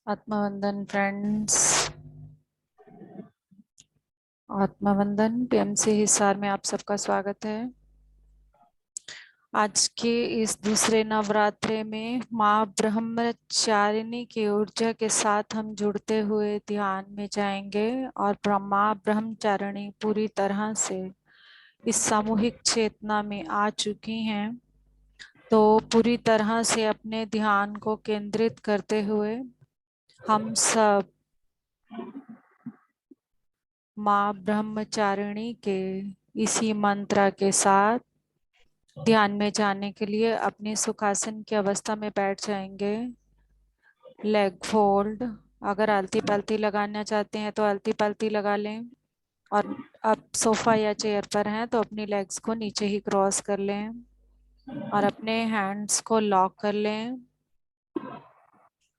आत्मवंदन friends. आत्मवंदन PMC Hisar में आप सबका स्वागत है। आज के इस दूसरे नवरात्रे में माँ ब्रह्मचारिणी की ऊर्जा के साथ हम जुड़ते हुए ध्यान में जाएंगे और माँ ब्रह्मचारिणी पूरी तरह से इस सामूहिक चेतना में आ चुकी हैं। तो पूरी तरह से अपने ध्यान को केंद्रित करते हुए हम सब माँ ब्रह्मचारिणी के इसी मंत्र के साथ ध्यान में जाने के लिए अपने सुखासन की अवस्था में बैठ जाएंगे। लेग फोल्ड, अगर आलती पालती लगाना चाहते हैं तो आलती पालती लगा लें, और अब सोफा या चेयर पर हैं तो अपनी लेग्स को नीचे ही क्रॉस कर लें और अपने हैंड्स को लॉक कर लें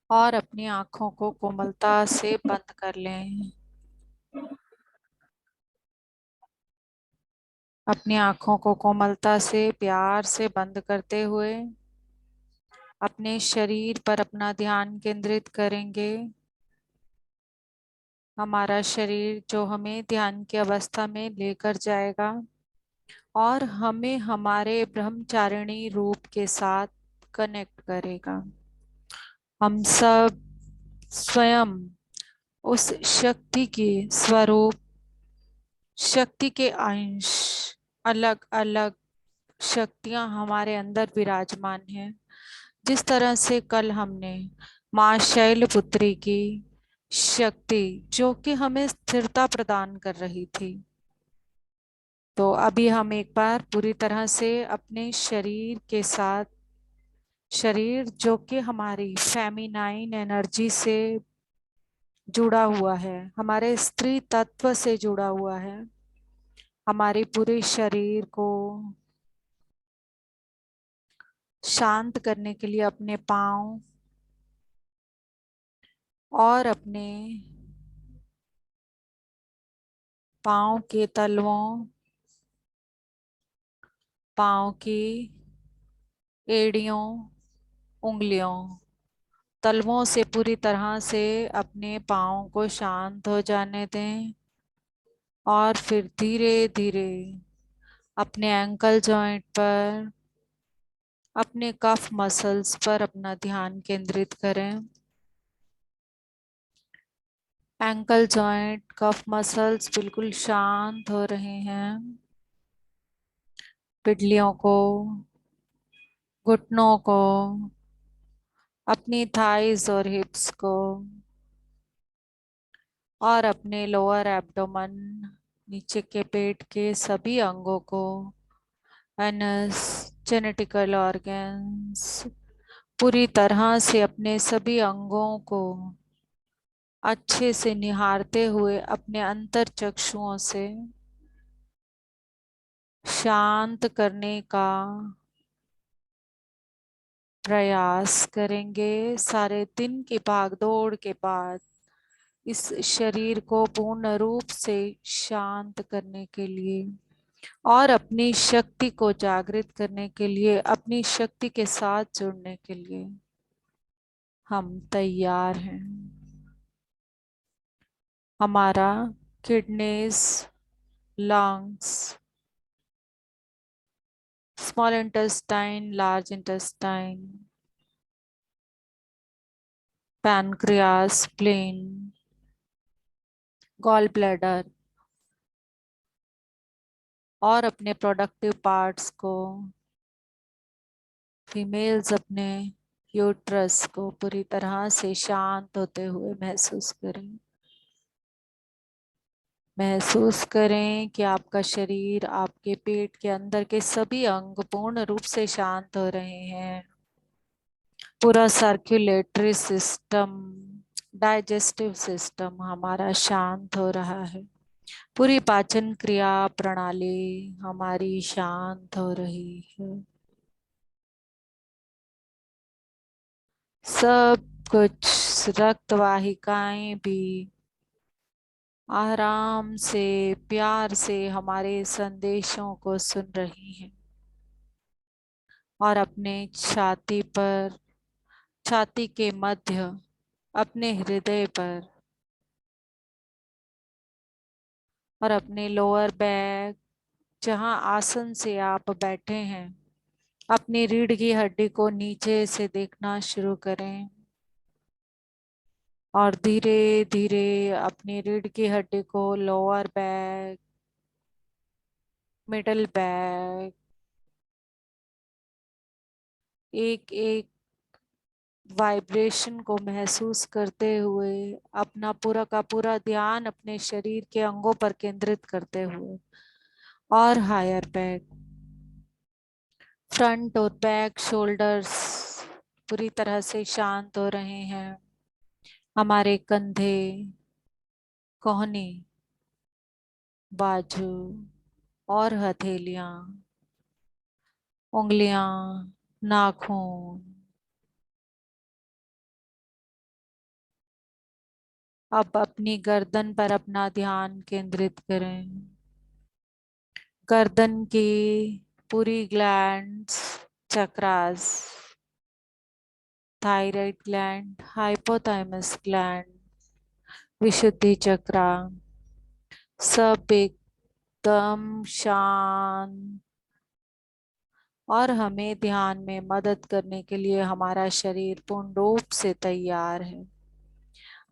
और अपनी आंखों को कोमलता से बंद कर लें। अपनी आंखों को कोमलता से प्यार से बंद करते हुए अपने शरीर पर अपना ध्यान केंद्रित करेंगे। हमारा शरीर जो हमें ध्यान की अवस्था में लेकर जाएगा और हमें हमारे ब्रह्मचारिणी रूप के साथ कनेक्ट करेगा। हम सब स्वयं उस शक्ति के स्वरूप, शक्ति के अंश, अलग अलग शक्तियां हमारे अंदर विराजमान हैं। जिस तरह से कल हमने माँ शैलपुत्री की शक्ति जो कि हमें स्थिरता प्रदान कर रही थी, तो अभी हम एक बार पूरी तरह से अपने शरीर के साथ, शरीर जो कि हमारी फेमिनाइन एनर्जी से जुड़ा हुआ है, हमारे स्त्री तत्व से जुड़ा हुआ है, हमारे पूरे शरीर को शांत करने के लिए अपने पाँव और अपने पाँव के तलवों, पाँव की एड़ियों, उंगलियों, तलवों से पूरी तरह से अपने पाँव को शांत हो जाने दें और फिर धीरे धीरे अपने एंकल जॉइंट पर, अपने कफ मसल्स पर अपना ध्यान केंद्रित करें। एंकल जॉइंट, कफ मसल्स बिल्कुल शांत हो रहे हैं। पिडलियों को, घुटनों को, अपनी थाइज और हिप्स को और अपने लोअर एब्डोमेन, नीचे के पेट के सभी अंगों को, एनस, जेनेटिकल ऑर्गन्स, पूरी तरह से अपने सभी अंगों को अच्छे से निहारते हुए अपने अंतर चक्षुओं से शांत करने का प्रयास करेंगे। सारे दिन की भागदौड़ के बाद इस शरीर को पूर्ण रूप से शांत करने के लिए और अपनी शक्ति को जागृत करने के लिए, अपनी शक्ति के साथ जुड़ने के लिए हम तैयार हैं। हमारा kidneys, lungs, small intestine, large intestine, pancreas, spleen, gall bladder और अपने प्रोडक्टिव पार्ट्स को, फीमेल्स अपने यूट्रस को पूरी तरह से शांत होते हुए महसूस करें। महसूस करें कि आपका शरीर, आपके पेट के अंदर के सभी अंग पूर्ण रूप से शांत हो रहे हैं। पूरा सर्कुलेटरी सिस्टम, डाइजेस्टिव सिस्टम हमारा शांत हो रहा है। पूरी पाचन क्रिया प्रणाली हमारी शांत हो रही है। सब कुछ, रक्त वाहिकाएं भी आराम से, प्यार से हमारे संदेशों को सुन रही हैं और अपने छाती पर, छाती के मध्य अपने हृदय पर और अपने लोअर बैक, जहां आसन से आप बैठे हैं, अपनी रीढ़ की हड्डी को नीचे से देखना शुरू करें और धीरे धीरे अपनी रीढ़ की हड्डी को लोअर बैक, मिडल बैक, एक एक वाइब्रेशन को महसूस करते हुए अपना पूरा का पूरा ध्यान अपने शरीर के अंगों पर केंद्रित करते हुए, और हायर बैक, फ्रंट और बैक शोल्डर्स पूरी तरह से शांत हो रहे हैं। हमारे कंधे, कोहनी, बाजू और हथेलियां, उंगलियां, नाखून, अब अपनी गर्दन पर अपना ध्यान केंद्रित करें। गर्दन की पूरी glands, chakras, thyroid gland, hypothalamus gland, Vishuddhi chakra, सब एकदम शांत, और हमें ध्यान में मदद करने के लिए हमारा शरीर पूर्ण रूप से तैयार है।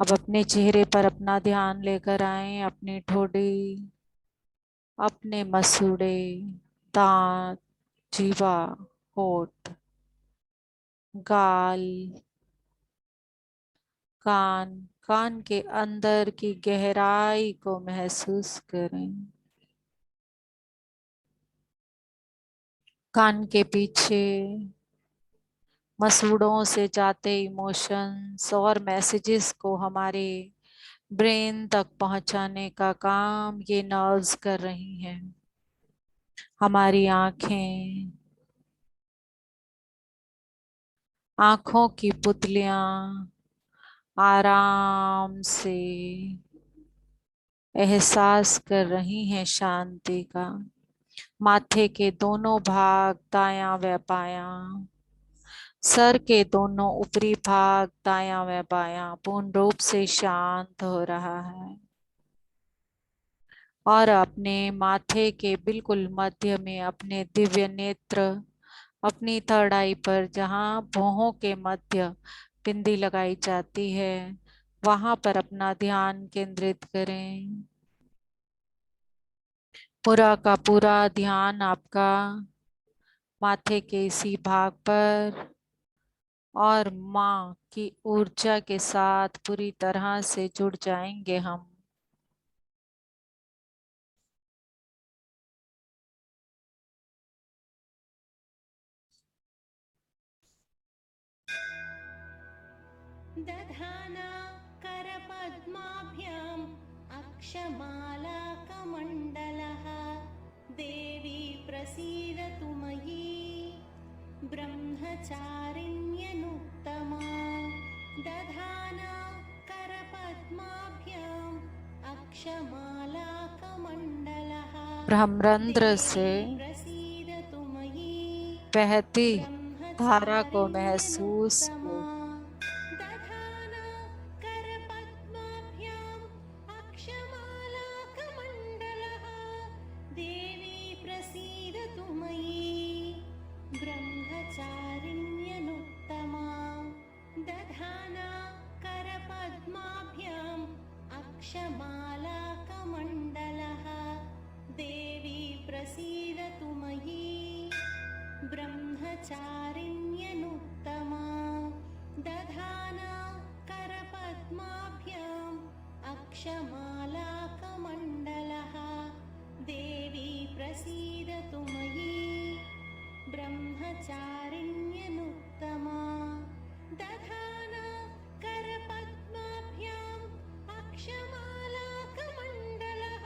अब अपने चेहरे पर अपना ध्यान लेकर आए, अपनी ठोड़ी, अपने मसूड़े, दांत, जीवा, होठ, गाल, कान, कान के अंदर की गहराई को महसूस करें। कान के पीछे मसूड़ों से जाते इमोशंस और मैसेजेस को हमारे ब्रेन तक पहुंचाने का काम ये नर्व्स कर रही हैं। हमारी आंखें, आंखों की पुतलियां आराम से एहसास कर रही हैं शांति का। माथे के दोनों भाग, दायां व बायां, सर के दोनों ऊपरी भाग, दायां व बायां, पूर्ण रूप से शांत हो रहा है। और अपने माथे के बिल्कुल मध्य में अपने दिव्य नेत्र, अपनी थर्ड आई पर जहां भौहों के मध्य बिंदी लगाई जाती है, वहां पर अपना ध्यान केंद्रित करें। पूरा का पूरा ध्यान आपका माथे के इसी भाग पर और माँ की ऊर्जा के साथ पूरी तरह से जुड़ जाएंगे हम। दधाना करपद्माभ्याम् अक्षमालाकमण्डलः देवी प्रसीदतु मयि ब्रह्मचारिण्यनुत्तमा। दधाना करपद्माभ्याम् अक्षमालाकमण्डलः ब्रह्मरंध्र से देवी प्रसीदतु मयि बहती धारा को महसूस ब्रह्मचारिण्यनुत्तमा। करें। दधाना करपद्माभ्याम् अक्षमालाकमण्डलः देवी प्रसीदतु मयि ब्रह्मचारिण्यनुत्तमा। दधाना करपद्माभ्याम् अक्षमालाकमण्डलः देवी प्रसीदतु मयि ब्रह्मचारिण्यनुत्तमा। दधाना करपद्माभ्याम् अक्षमालाकमण्डलः देवी प्रसीदतु मयि ब्रह्मचारिण्यनुत्तमा। दधाना करपद्माभ्याम् अक्षमालाकमण्डलः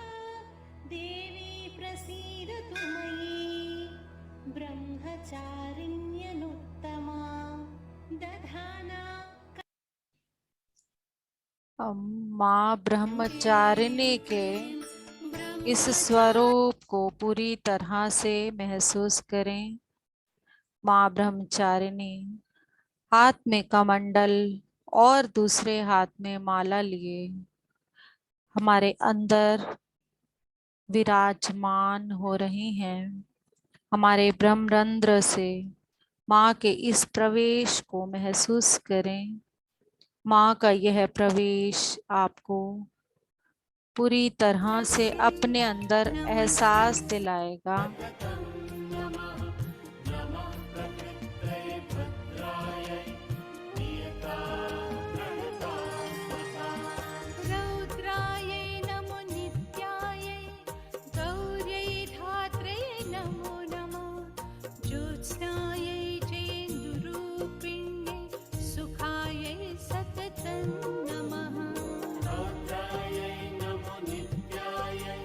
देवी प्रसीदतु मयि ब्रह्मचारिण्यनुत्तमा। दधाना माँ ब्रह्मचारिणी के इस स्वरूप को पूरी तरह से महसूस करें। माँ ब्रह्मचारिणी हाथ में कमंडल और दूसरे हाथ में माला लिए हमारे अंदर विराजमान हो रही हैं। हमारे ब्रह्मरंध्र से माँ के इस प्रवेश को महसूस करें। माँ का यह प्रवेश आपको पूरी तरह से अपने अंदर एहसास दिलाएगा। रौद्रायै नमो नित्यायै गौर्यै धात्र्यै नमो नमः ज्योत्स्नायै चेन्दुरूपिण्यै सुखायै सततं नमः रौद्रायै नमो नित्यायै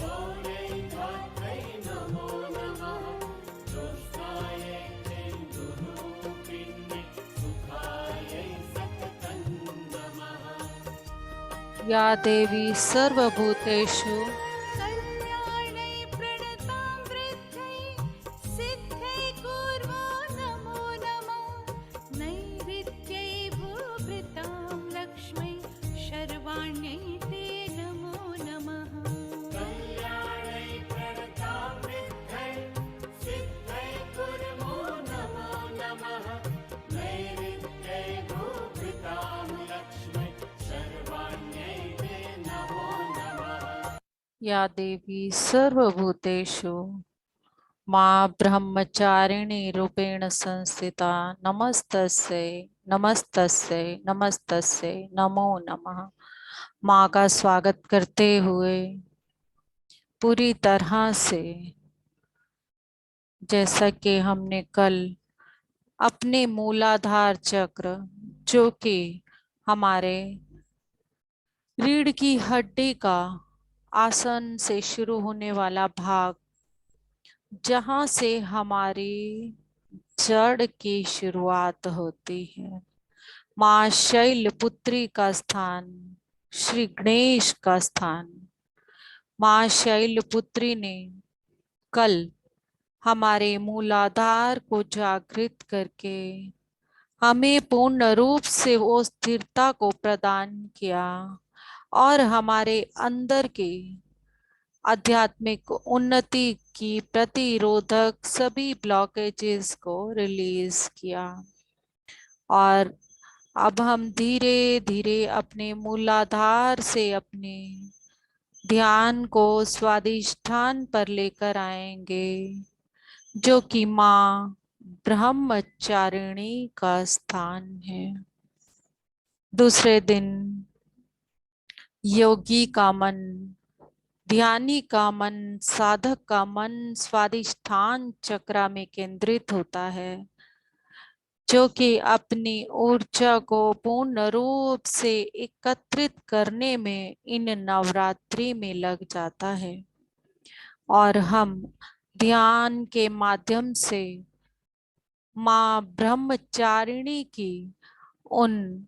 गौर्यै धात्र्यै नमो नमः ज्योत्स्नायै चेन्दुरूपिण्यै सुखायै सततं नमः या देवी सर्वभूतेषु कल्याणै प्रणतां वृद्ध्यै सिद्ध्यै कुर्वो नमो नमः नैऋत्यै भूभृतां लक्ष्मै शर्वाण्यै ते नमो नमः कल्याणै प्रणतां वृद्ध्यै सिद्ध्यै कुर्वो नमो नमः नैऋत्यै भूभृतां लक्ष्मै शर्वाण्यै ते नमो नमः या देवी सर्वभूतेषु माँ ब्रह्मचारिणी रूपेण संस्थिता नमस्तस्यै नमस्तस्यै नमस्तस्यै नमो नमः। माँ का स्वागत करते हुए पूरी तरह से, जैसा कि हमने कल अपने मूलाधार चक्र, जो कि हमारे रीढ़ की हड्डी का आसन से शुरू होने वाला भाग, जहां से हमारी जड़ की शुरुआत होती है, माँ शैलपुत्री का स्थान, श्री गणेश का स्थान। माँ शैलपुत्री ने कल हमारे मूलाधार को जागृत करके हमें पूर्ण रूप से वो स्थिरता को प्रदान किया और हमारे अंदर के आध्यात्मिक उन्नति की प्रतिरोधक सभी ब्लॉकेजेस को रिलीज किया। और अब हम धीरे धीरे अपने मूलाधार से अपने ध्यान को स्वादिष्ठान पर लेकर आएंगे, जो कि माँ ब्रह्मचारिणी का स्थान है। दूसरे दिन योगी का मन, ध्यानी का मन, साधक का मन स्वादिष्ठान चक्र में केंद्रित होता है, जो कि अपनी ऊर्जा को पूर्ण रूप से एकत्रित करने में इन नवरात्रि में लग जाता है। और हम ध्यान के माध्यम से माँ ब्रह्मचारिणी की उन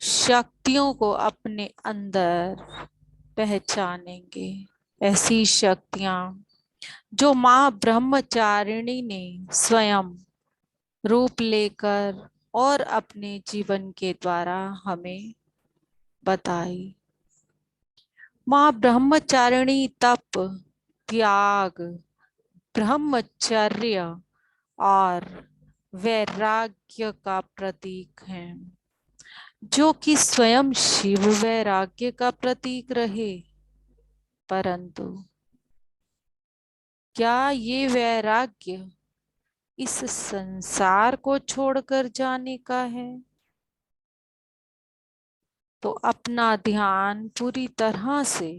शक्तियों को अपने अंदर पहचानेंगे। ऐसी शक्तियां जो माँ ब्रह्मचारिणी ने स्वयं रूप लेकर और अपने जीवन के द्वारा हमें बताई। माँ ब्रह्मचारिणी तप, त्याग, ब्रह्मचर्य और वैराग्य का प्रतीक है, जो कि स्वयं शिव वैराग्य का प्रतीक रहे। परंतु क्या ये वैराग्य इस संसार को छोड़कर जाने का है? तो अपना ध्यान पूरी तरह से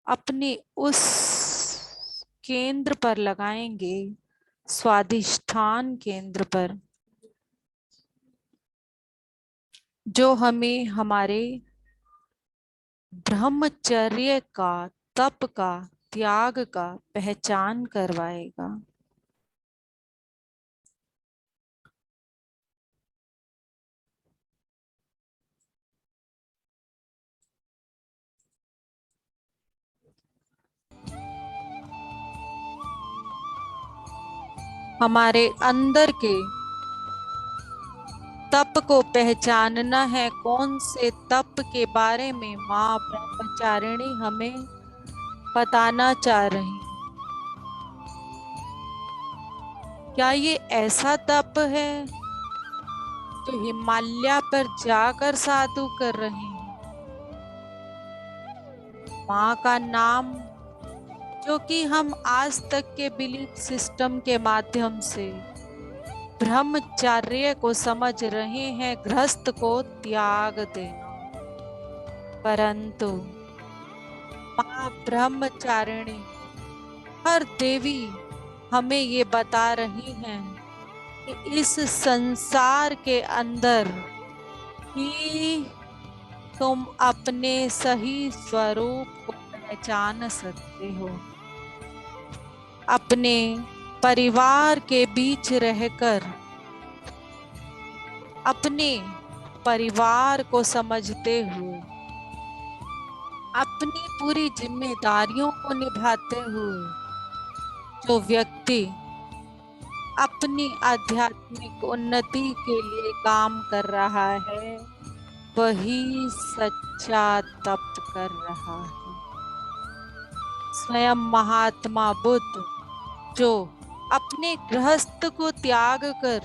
अपने उस केंद्र पर लगाएंगे, स्वादिष्ठान केंद्र पर, जो हमें हमारे ब्रह्मचर्य का, तप का, त्याग का पहचान करवाएगा। हमारे अंदर के तप को पहचानना है। कौन से तप के बारे में माँ ब्रह्मचारिणी हमें बताना चाह रही? क्या ये ऐसा तप है जो हिमालय पर जाकर साधु कर रहे हैं? माँ का नाम जो कि हम आज तक के बिलीफ सिस्टम के माध्यम से ब्रह्मचर्य को समझ रहे हैं, गृहस्थ को त्याग देना, परंतु माँ ब्रह्मचारिणी हर देवी हमें ये बता रही हैं कि इस संसार के अंदर ही तुम अपने सही स्वरूप को पहचान सकते हो। अपने परिवार के बीच रहकर अपने परिवार को समझते हुए, अपनी पूरी जिम्मेदारियों को निभाते हुए जो व्यक्ति अपनी आध्यात्मिक उन्नति के लिए काम कर रहा है, वही सच्चा तप कर रहा है। स्वयं महात्मा बुद्ध जो अपने गृहस्थ को त्याग कर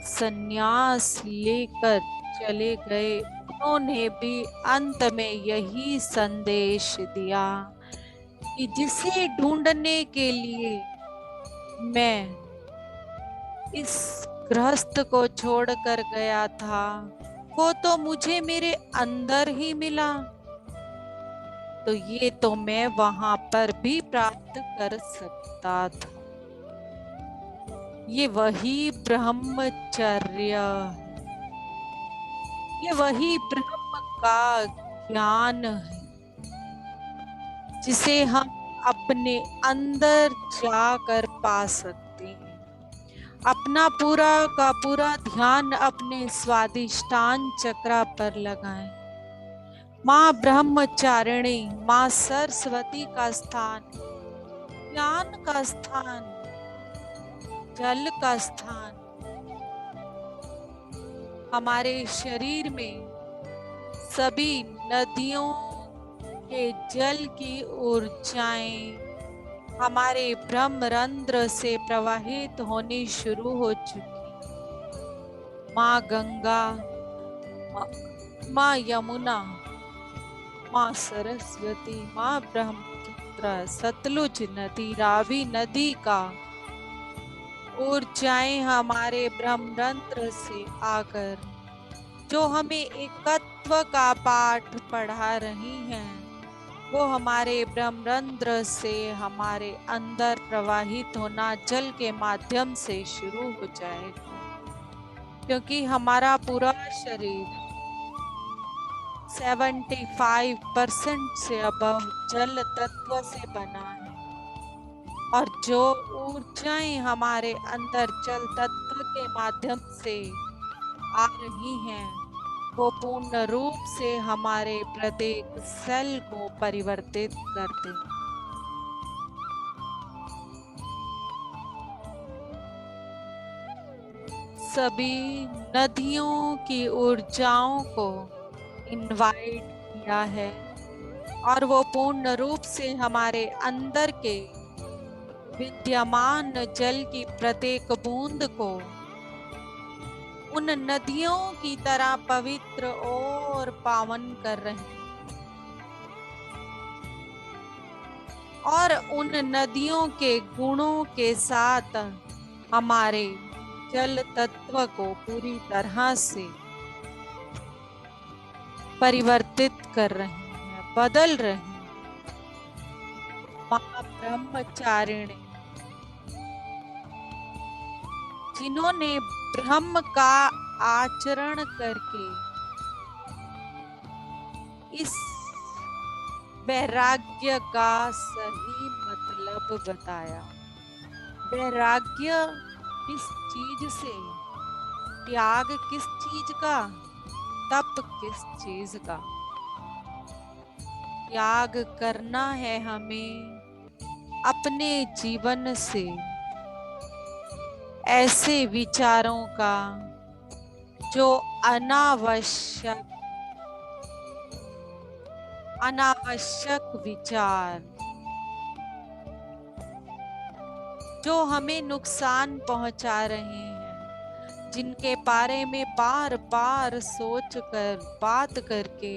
संन्यास लेकर चले गए, उन्होंने भी अंत में यही संदेश दिया कि जिसे ढूंढने के लिए मैं इस गृहस्थ को छोड़कर गया था, वो तो मुझे मेरे अंदर ही मिला, तो ये तो मैं वहां पर भी प्राप्त कर सकता था। ये वही ब्रह्मचर्य, ये वही ब्रह्म का ज्ञान है जिसे हम अपने अंदर जाकर पा सकते हैं। अपना पूरा का पूरा ध्यान अपने स्वादिष्टान चक्र पर लगाएं। माँ ब्रह्मचारिणी, माँ सरस्वती का स्थान, ज्ञान का स्थान, जल का स्थान, हमारे शरीर में सभी नदियों के जल की ऊर्जाएं हमारे ब्रह्मरंध्र से प्रवाहित होनी शुरू हो चुकी। माँ गंगा, माँ यमुना, माँ सरस्वती, माँ ब्रह्मपुत्र, सतलुज नदी, रावी नदी का ऊर्जाएं हमारे ब्रह्मरंध्र से आकर जो हमें एकत्व का पाठ पढ़ा रही हैं, वो हमारे ब्रह्मरंध्र से हमारे अंदर प्रवाहित होना जल के माध्यम से शुरू हो जाएगा, क्योंकि हमारा पूरा शरीर 75% से अबव जल तत्व से बना है, और जो ऊर्जाएं हमारे अंदर जल तत्व के माध्यम से आ रही हैं, वो पूर्ण रूप से हमारे प्रत्येक सेल को परिवर्तित कर दे। सभी नदियों की ऊर्जाओं को इनवाइट किया है, और वो पूर्ण रूप से हमारे अंदर के विद्यमान जल की प्रत्येक बूंद को उन नदियों की तरह पवित्र और पावन कर रहे हैं, और उन नदियों के गुणों के साथ हमारे जल तत्व को पूरी तरह से परिवर्तित कर रहे हैं, बदल रहे हैं। माँ ब्रह्मचारिणी जिन्होंने ब्रह्म का आचरण करके इस वैराग्य का सही मतलब बताया। वैराग्य किस चीज से, त्याग किस चीज का, तप किस चीज का। त्याग करना है हमें अपने जीवन से ऐसे विचारों का जो अनावश्यक विचार जो हमें नुकसान पहुंचा रहे हैं, जिनके बारे में बार बार सोचकर बात करके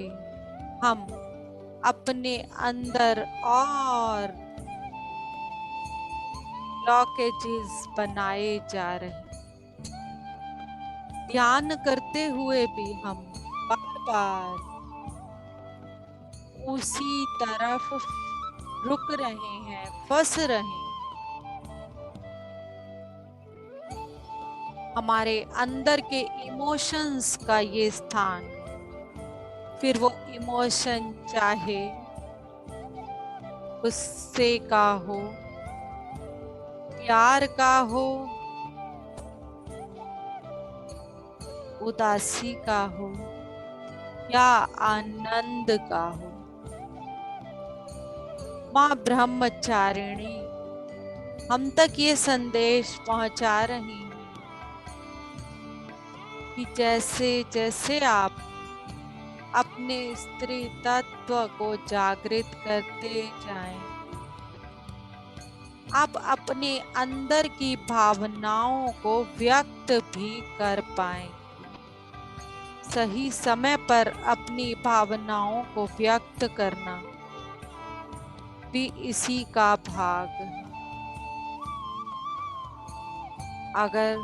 हम अपने अंदर और ब्लॉकेजेस बनाए जा रहे हैं। ध्यान करते हुए भी हम बार बार उसी तरफ रुक रहे हैं, फंस रहे हैं। हमारे अंदर के इमोशंस का ये स्थान, फिर वो इमोशन चाहे गुस्से का हो, प्यार का हो, उदासी का हो या आनंद का हो, माँ ब्रह्मचारिणी हम तक ये संदेश पहुंचा रही हैं कि जैसे जैसे आप अपने स्त्री तत्व को जागृत करते जाएं, आप अपने अंदर की भावनाओं को व्यक्त भी कर पाएं। सही समय पर अपनी भावनाओं को व्यक्त करना भी इसी का भाग है। अगर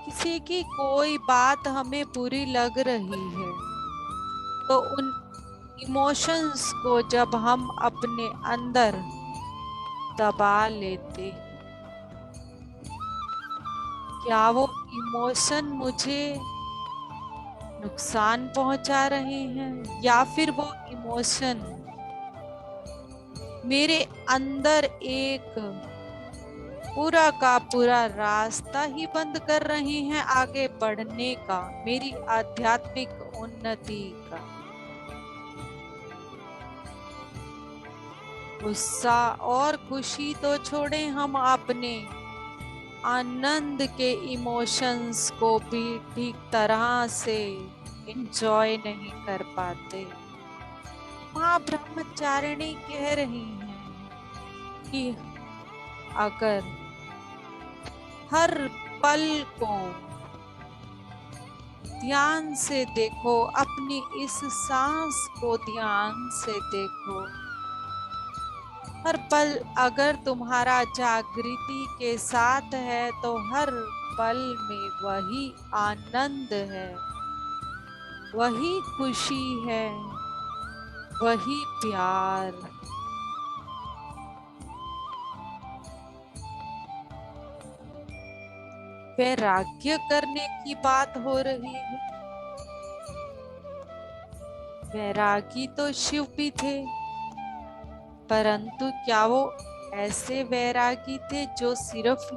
किसी की कोई बात हमें बुरी लग रही है तो उन इमोशंस को जब हम अपने अंदर दबा लेते, क्या वो इमोशन मुझे नुकसान पहुंचा रहे हैं या फिर वो इमोशन मेरे अंदर एक पूरा का पूरा रास्ता ही बंद कर रहे हैं आगे बढ़ने का, मेरी आध्यात्मिक उन्नति का। गुस्सा और खुशी तो छोड़ें, हम अपने आनंद के इमोशंस को भी ठीक तरह से एंजॉय नहीं कर पाते। माँ ब्रह्मचारिणी कह रही हैं कि अगर हर पल को ध्यान से देखो, अपनी इस सांस को ध्यान से देखो, हर पल अगर तुम्हारा जागृति के साथ है तो हर पल में वही आनंद है, वही खुशी है, वही प्यार। वैराग्य करने की बात हो रही है। वैरागी तो शिव भी थे, परंतु क्या वो ऐसे वैरागी थे जो सिर्फ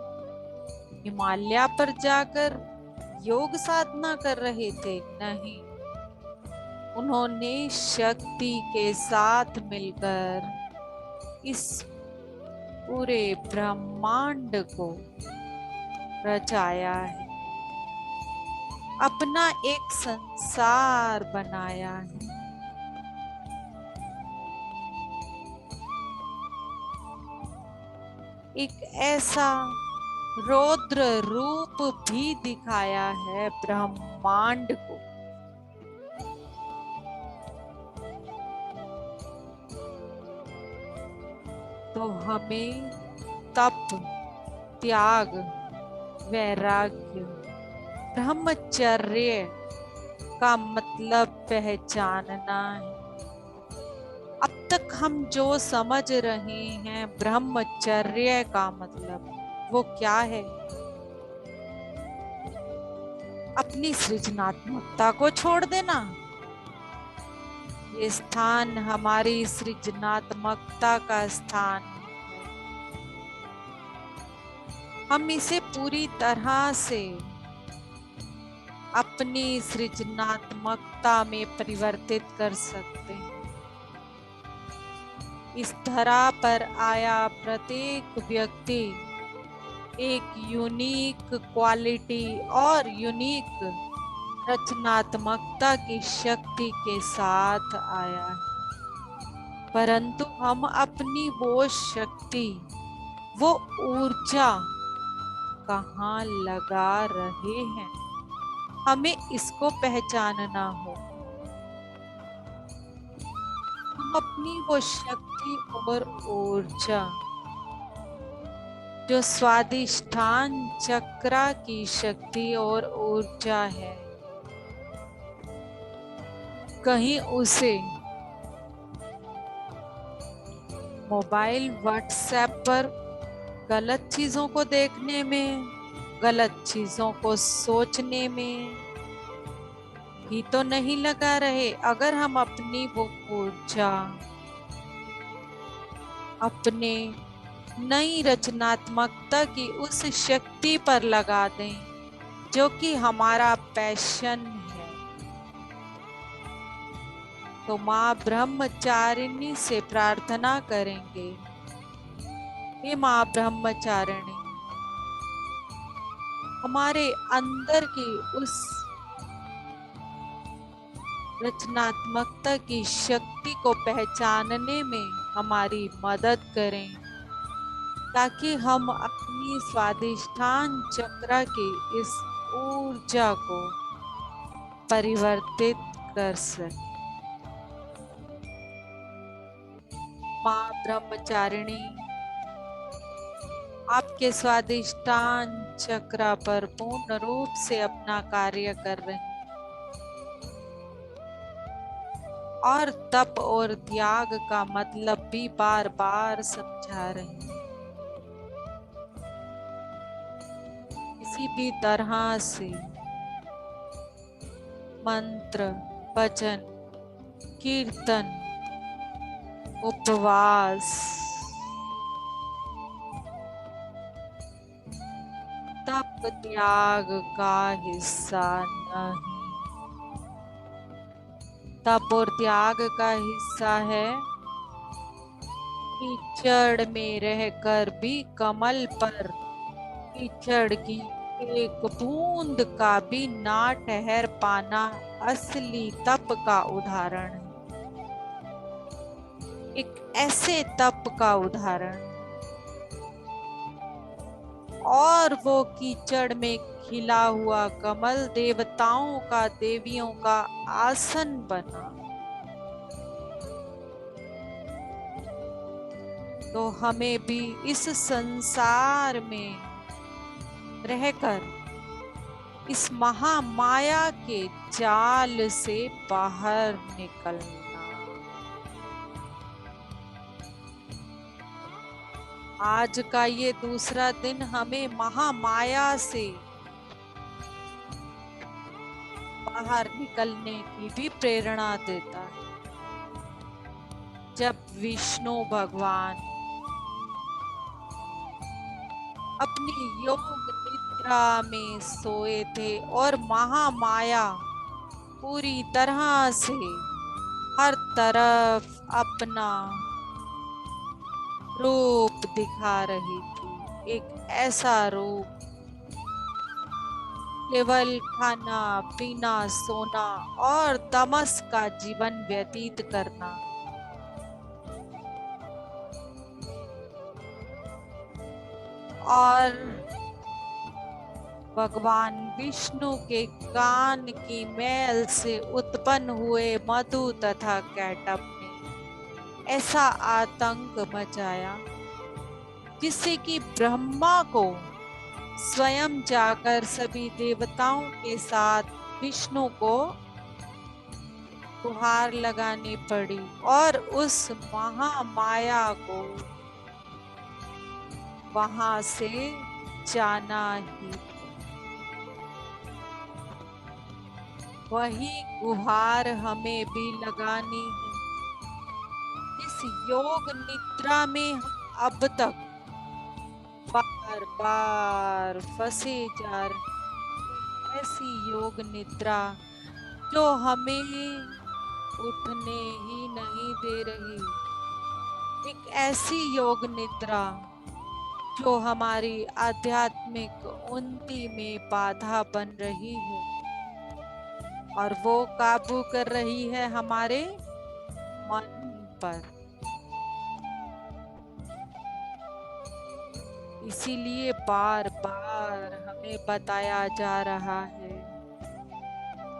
हिमालय पर जाकर योग साधना कर रहे थे? नहीं, उन्होंने शक्ति के साथ मिलकर इस पूरे ब्रह्मांड को रचाया है, अपना एक संसार बनाया है। एक ऐसा रौद्र रूप भी दिखाया है ब्रह्मांड को। तो हमें तप, त्याग, वैराग्य, ब्रह्मचर्य का मतलब पहचानना है। अब तक हम जो समझ रहे हैं ब्रह्मचर्य का मतलब, वो क्या है? अपनी सृजनात्मकता को छोड़ देना। ये स्थान हमारी सृजनात्मकता का स्थान है। हम इसे पूरी तरह से अपनी सृजनात्मकता में परिवर्तित कर सकते हैं। इस धरा पर आया प्रत्येक व्यक्ति एक यूनिक क्वालिटी और यूनिक रचनात्मकता की शक्ति के साथ आया है। परंतु हम अपनी वो शक्ति, वो ऊर्जा कहाँ लगा रहे हैं, हमें इसको पहचानना हो। हम अपनी वो शक्ति और ऊर्जा, जो स्वादिष्ठान चक्रा की शक्ति और ऊर्जा है, कहीं उसे मोबाइल व्हाट्सएप पर गलत चीजों को देखने में, गलत चीजों को सोचने में ही तो नहीं लगा रहे। अगर हम अपनी वो ऊर्जा अपने नई रचनात्मकता की उस शक्ति पर लगा दें जो कि हमारा पैशन है, तो माँ ब्रह्मचारिणी से प्रार्थना करेंगे, हे माँ ब्रह्मचारिणी, हमारे अंदर की उस रचनात्मकता की शक्ति को पहचानने में हमारी मदद करें, ताकि हम अपनी स्वादिष्ठान चक्र की इस ऊर्जा को परिवर्तित कर सकें। माँ ब्रह्मचारिणी आपके स्वादिष्ठान चक्र पर पूर्ण रूप से अपना कार्य कर रहे हैं और तप और त्याग का मतलब भी बार बार समझा रहे हैं। किसी भी तरह से मंत्र, भजन, कीर्तन, उपवास, तप त्याग का हिस्सा नहीं। तप और त्याग का हिस्सा है कीचड़ में रहकर भी कमल पर कीचड़ की एक बूंद का भी ना ठहर पाना असली तप का उदाहरण है। एक ऐसे तप का उदाहरण, और वो कीचड़ में खिला हुआ कमल देवताओं का, देवियों का आसन बना। तो हमें भी इस संसार में रहकर इस महामाया के जाल से बाहर निकलना। आज का ये दूसरा दिन हमें महामाया से बाहर निकलने की भी प्रेरणा देता है। जब विष्णु भगवान अपनी योग निद्रा में सोए थे और महामाया पूरी तरह से हर तरफ अपना रूप दिखा रही थी, एक ऐसा रूप केवल खाना पीना, सोना और तमस का जीवन व्यतीत करना। और भगवान विष्णु के कान की मैल से उत्पन्न हुए मधु तथा कैटअप ने ऐसा आतंक मचाया जिससे कि ब्रह्मा को स्वयं जाकर सभी देवताओं के साथ विष्णु को गुहार लगानी पड़ी और उस महामाया को वहां से जाना ही। वही गुहार हमें भी लगानी है। इस योग निद्रा में हम अब तक बार बार फंसे जा रहे। ऐसी योग निद्रा जो हमें उठने ही नहीं दे रही। एक ऐसी योग निद्रा जो हमारी आध्यात्मिक उन्नति में बाधा बन रही है और वो काबू कर रही है हमारे मन पर। इसीलिए बार बार हमें बताया जा रहा है,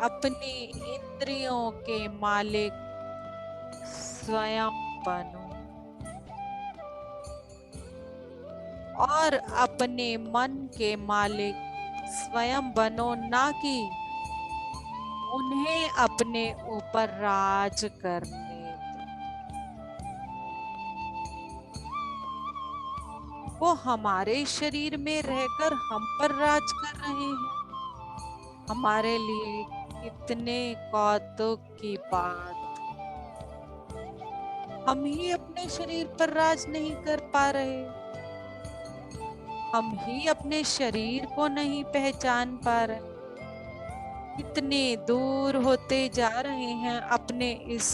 अपनी इंद्रियों के मालिक स्वयं बनो और अपने मन के मालिक स्वयं बनो, ना कि उन्हें अपने ऊपर राज करने दो। वो हमारे शरीर में रहकर हम पर राज कर रहे हैं। हमारे लिए कितने कौतुक की बात। हम ही अपने शरीर पर राज नहीं कर पा रहे, हम ही अपने शरीर को नहीं पहचान पा रहे। कितने दूर होते जा रहे हैं अपने इस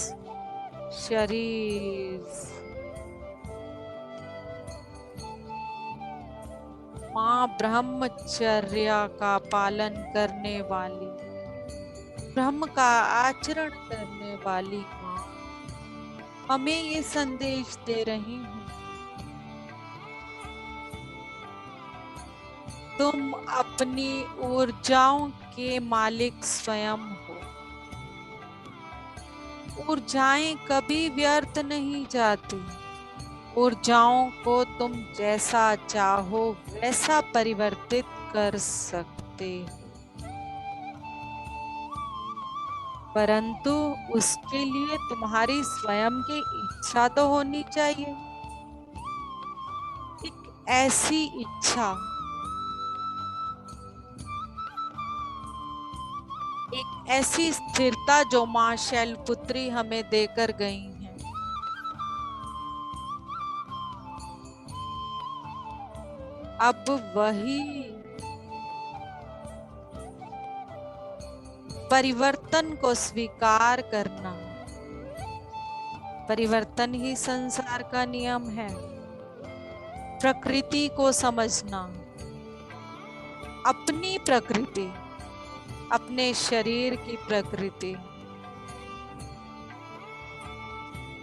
शरीर से। माँ ब्रह्मचर्य का पालन करने वाली, ब्रह्म का आचरण करने वाली माँ हमें ये संदेश दे रही है, तुम अपनी ऊर्जाओं के मालिक स्वयं हो। ऊर्जाएं कभी व्यर्थ नहीं जाती। ऊर्जाओं को तुम जैसा चाहो वैसा परिवर्तित कर सकते हो, परंतु उसके लिए तुम्हारी स्वयं की इच्छा तो होनी चाहिए। एक ऐसी इच्छा, एक ऐसी स्थिरता जो माँ शैलपुत्री हमें देकर गई हैं। अब वही परिवर्तन को स्वीकार करना, परिवर्तन ही संसार का नियम है। प्रकृति को समझना, अपनी प्रकृति, अपने शरीर की प्रकृति,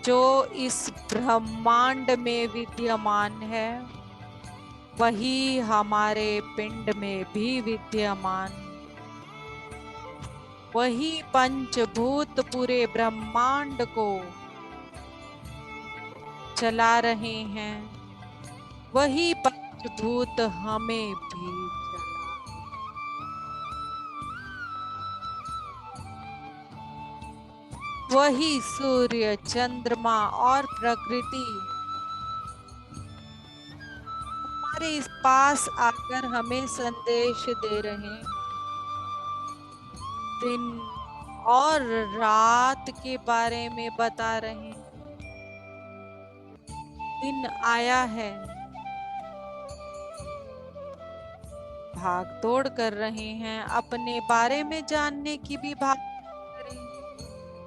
जो इस ब्रह्मांड में विद्यमान है वही हमारे पिंड में भी विद्यमान। वही पंचभूत पूरे ब्रह्मांड को चला रहे हैं, वही पंचभूत हमें भी चला। वही सूर्य, चंद्रमा और प्रकृति हमारे इस पास आकर हमें संदेश दे रहे हैं। दिन और रात के बारे में बता रहे हैं। दिन आया है, भाग दौड़ कर रहे हैं, अपने बारे में जानने की भी भाग करें,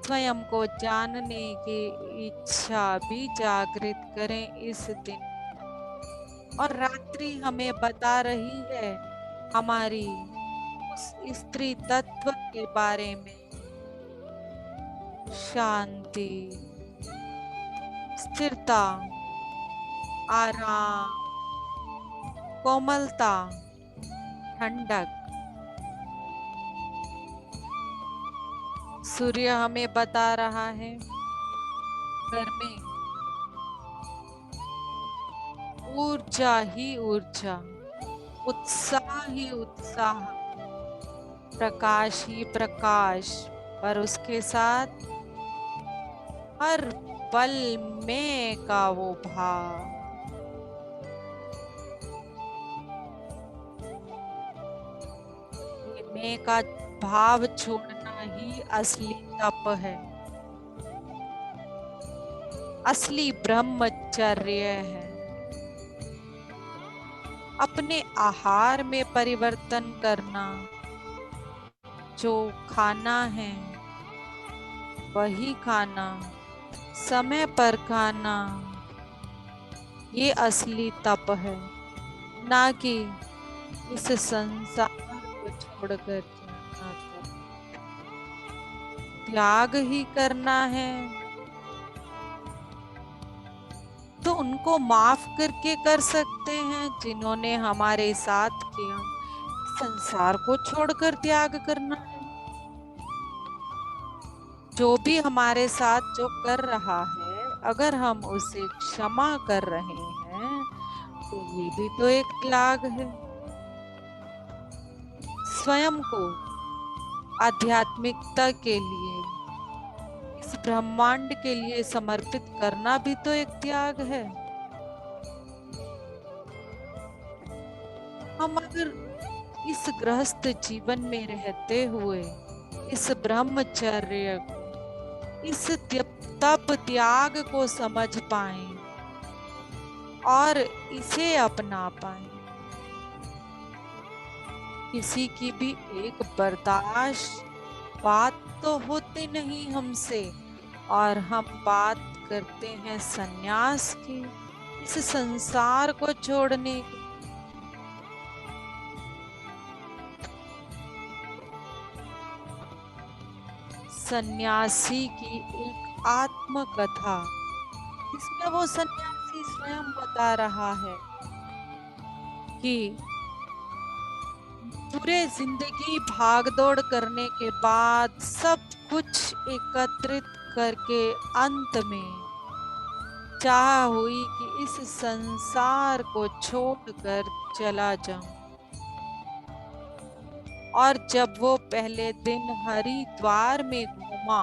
स्वयं को जानने की इच्छा भी जागृत करें इस दिन। और रात्रि हमें बता रही है हमारी उस स्त्री तत्व के बारे में, शांति, स्थिरता, आराम, कोमलता, ठंडक। सूर्य हमें बता रहा है घर में ऊर्जा ही ऊर्जा, उत्साह ही उत्साह, प्रकाश ही प्रकाश, पर उसके साथ हर पल में का वो भाव। मैं का भाव छोड़ना ही असली तप है, असली ब्रह्मचर्य है। अपने आहार में परिवर्तन करना, जो खाना है वही खाना, समय पर खाना, ये असली तप है। ना कि इस संसार को छोड़कर जाना। तो त्याग ही करना है तो उनको माफ करके कर सकते हैं जिन्होंने हमारे साथ किया। संसार को छोड़कर त्याग करना है। जो भी हमारे साथ जो कर रहा है, अगर हम उसे क्षमा कर रहे हैं तो ये भी तो एक त्याग है। स्वयं को आध्यात्मिकता के लिए, इस ब्रह्मांड के लिए समर्पित करना भी तो एक त्याग है। हम अगर इस गृहस्थ जीवन में रहते हुए इस ब्रह्मचर्य को, इस तप त्याग को समझ पाए और इसे अपना पाए, किसी की भी एक बर्दाश्त बात तो होती नहीं हमसे, और हम बात करते हैं सन्यास की, इस संसार को छोड़ने की। सन्यासी की एक आत्मकथा, इसमें वो सन्यासी स्वयं बता रहा है कि पूरे जिंदगी भागदौड़ करने के बाद सब कुछ एकत्रित करके अंत में चाह हुई कि इस संसार को छोड़कर चला जाऊं। और जब वो पहले दिन हरिद्वार में घूमा,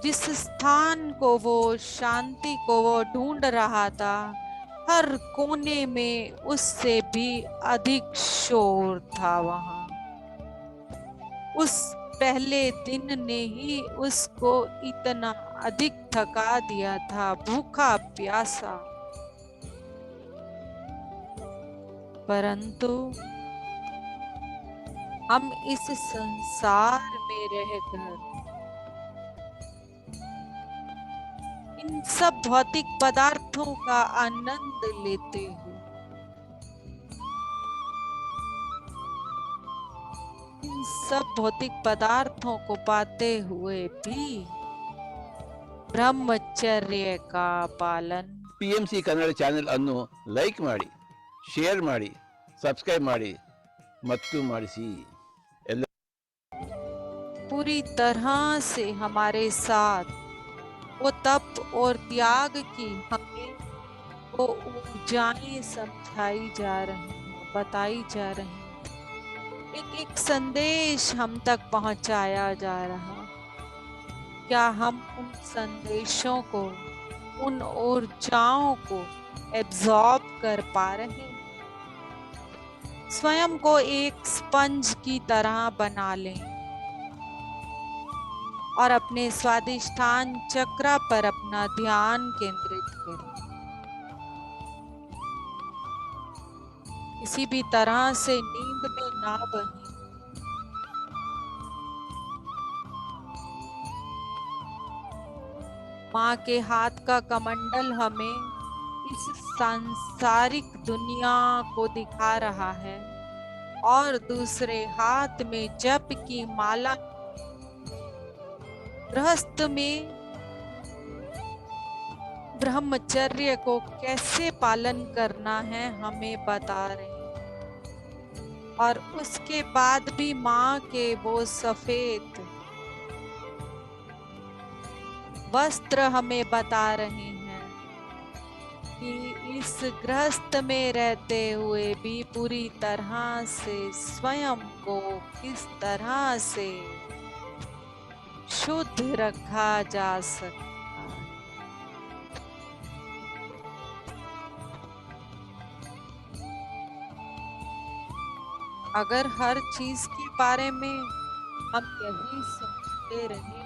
जिस स्थान को वो शांति को वो ढूंढ रहा था, हर कोने में उससे भी अधिक शोर था वहां। उस पहले दिन ने ही उसको इतना अधिक थका दिया था, भूखा प्यासा। परंतु हम इस संसार में रहकर इन सब भौतिक पदार्थों का आनंद लेते हुए, इन सब भौतिक पदार्थों को पाते हुए भी ब्रह्मचर्य का पालन। PMC ಕನ್ನಡ ಚಾನೆಲ್ ಅನ್ನು ಲೈಕ್ ಮಾಡಿ, ಶೇರ್ ಮಾಡಿ, ಸಬ್ಸ್ಕ್ರೈಬ್ ಮಾಡಿ ಮತ್ತು ಮಾಡಿಸಿ। पूरी तरह से हमारे साथ वो तप और त्याग की हमें वो ऊर्जाएं समझाई जा रही हैं, बताई जा रही हैं। एक एक संदेश हम तक पहुंचाया जा रहा। क्या हम उन संदेशों को, उन ऊर्जाओं को एब्जॉर्ब कर पा रहे हैं? स्वयं को एक स्पंज की तरह बना लें और अपने स्वादिष्ठान चक्र पर अपना ध्यान केंद्रित करें। किसी भी तरह से नींद में ना बने। माँ के हाथ का कमंडल हमें इस सांसारिक दुनिया को दिखा रहा है और दूसरे हाथ में जप की माला, गृहस्थ में ब्रह्मचर्य को कैसे पालन करना है हमें बता रहे हैं। और उसके बाद भी माँ के वो सफेद वस्त्र हमें बता रहे हैं कि इस गृहस्थ में रहते हुए भी पूरी तरह से स्वयं को किस तरह से शुद्ध रखा जा सकता है। अगर हर चीज के बारे में हम यही सोचते रहेंगे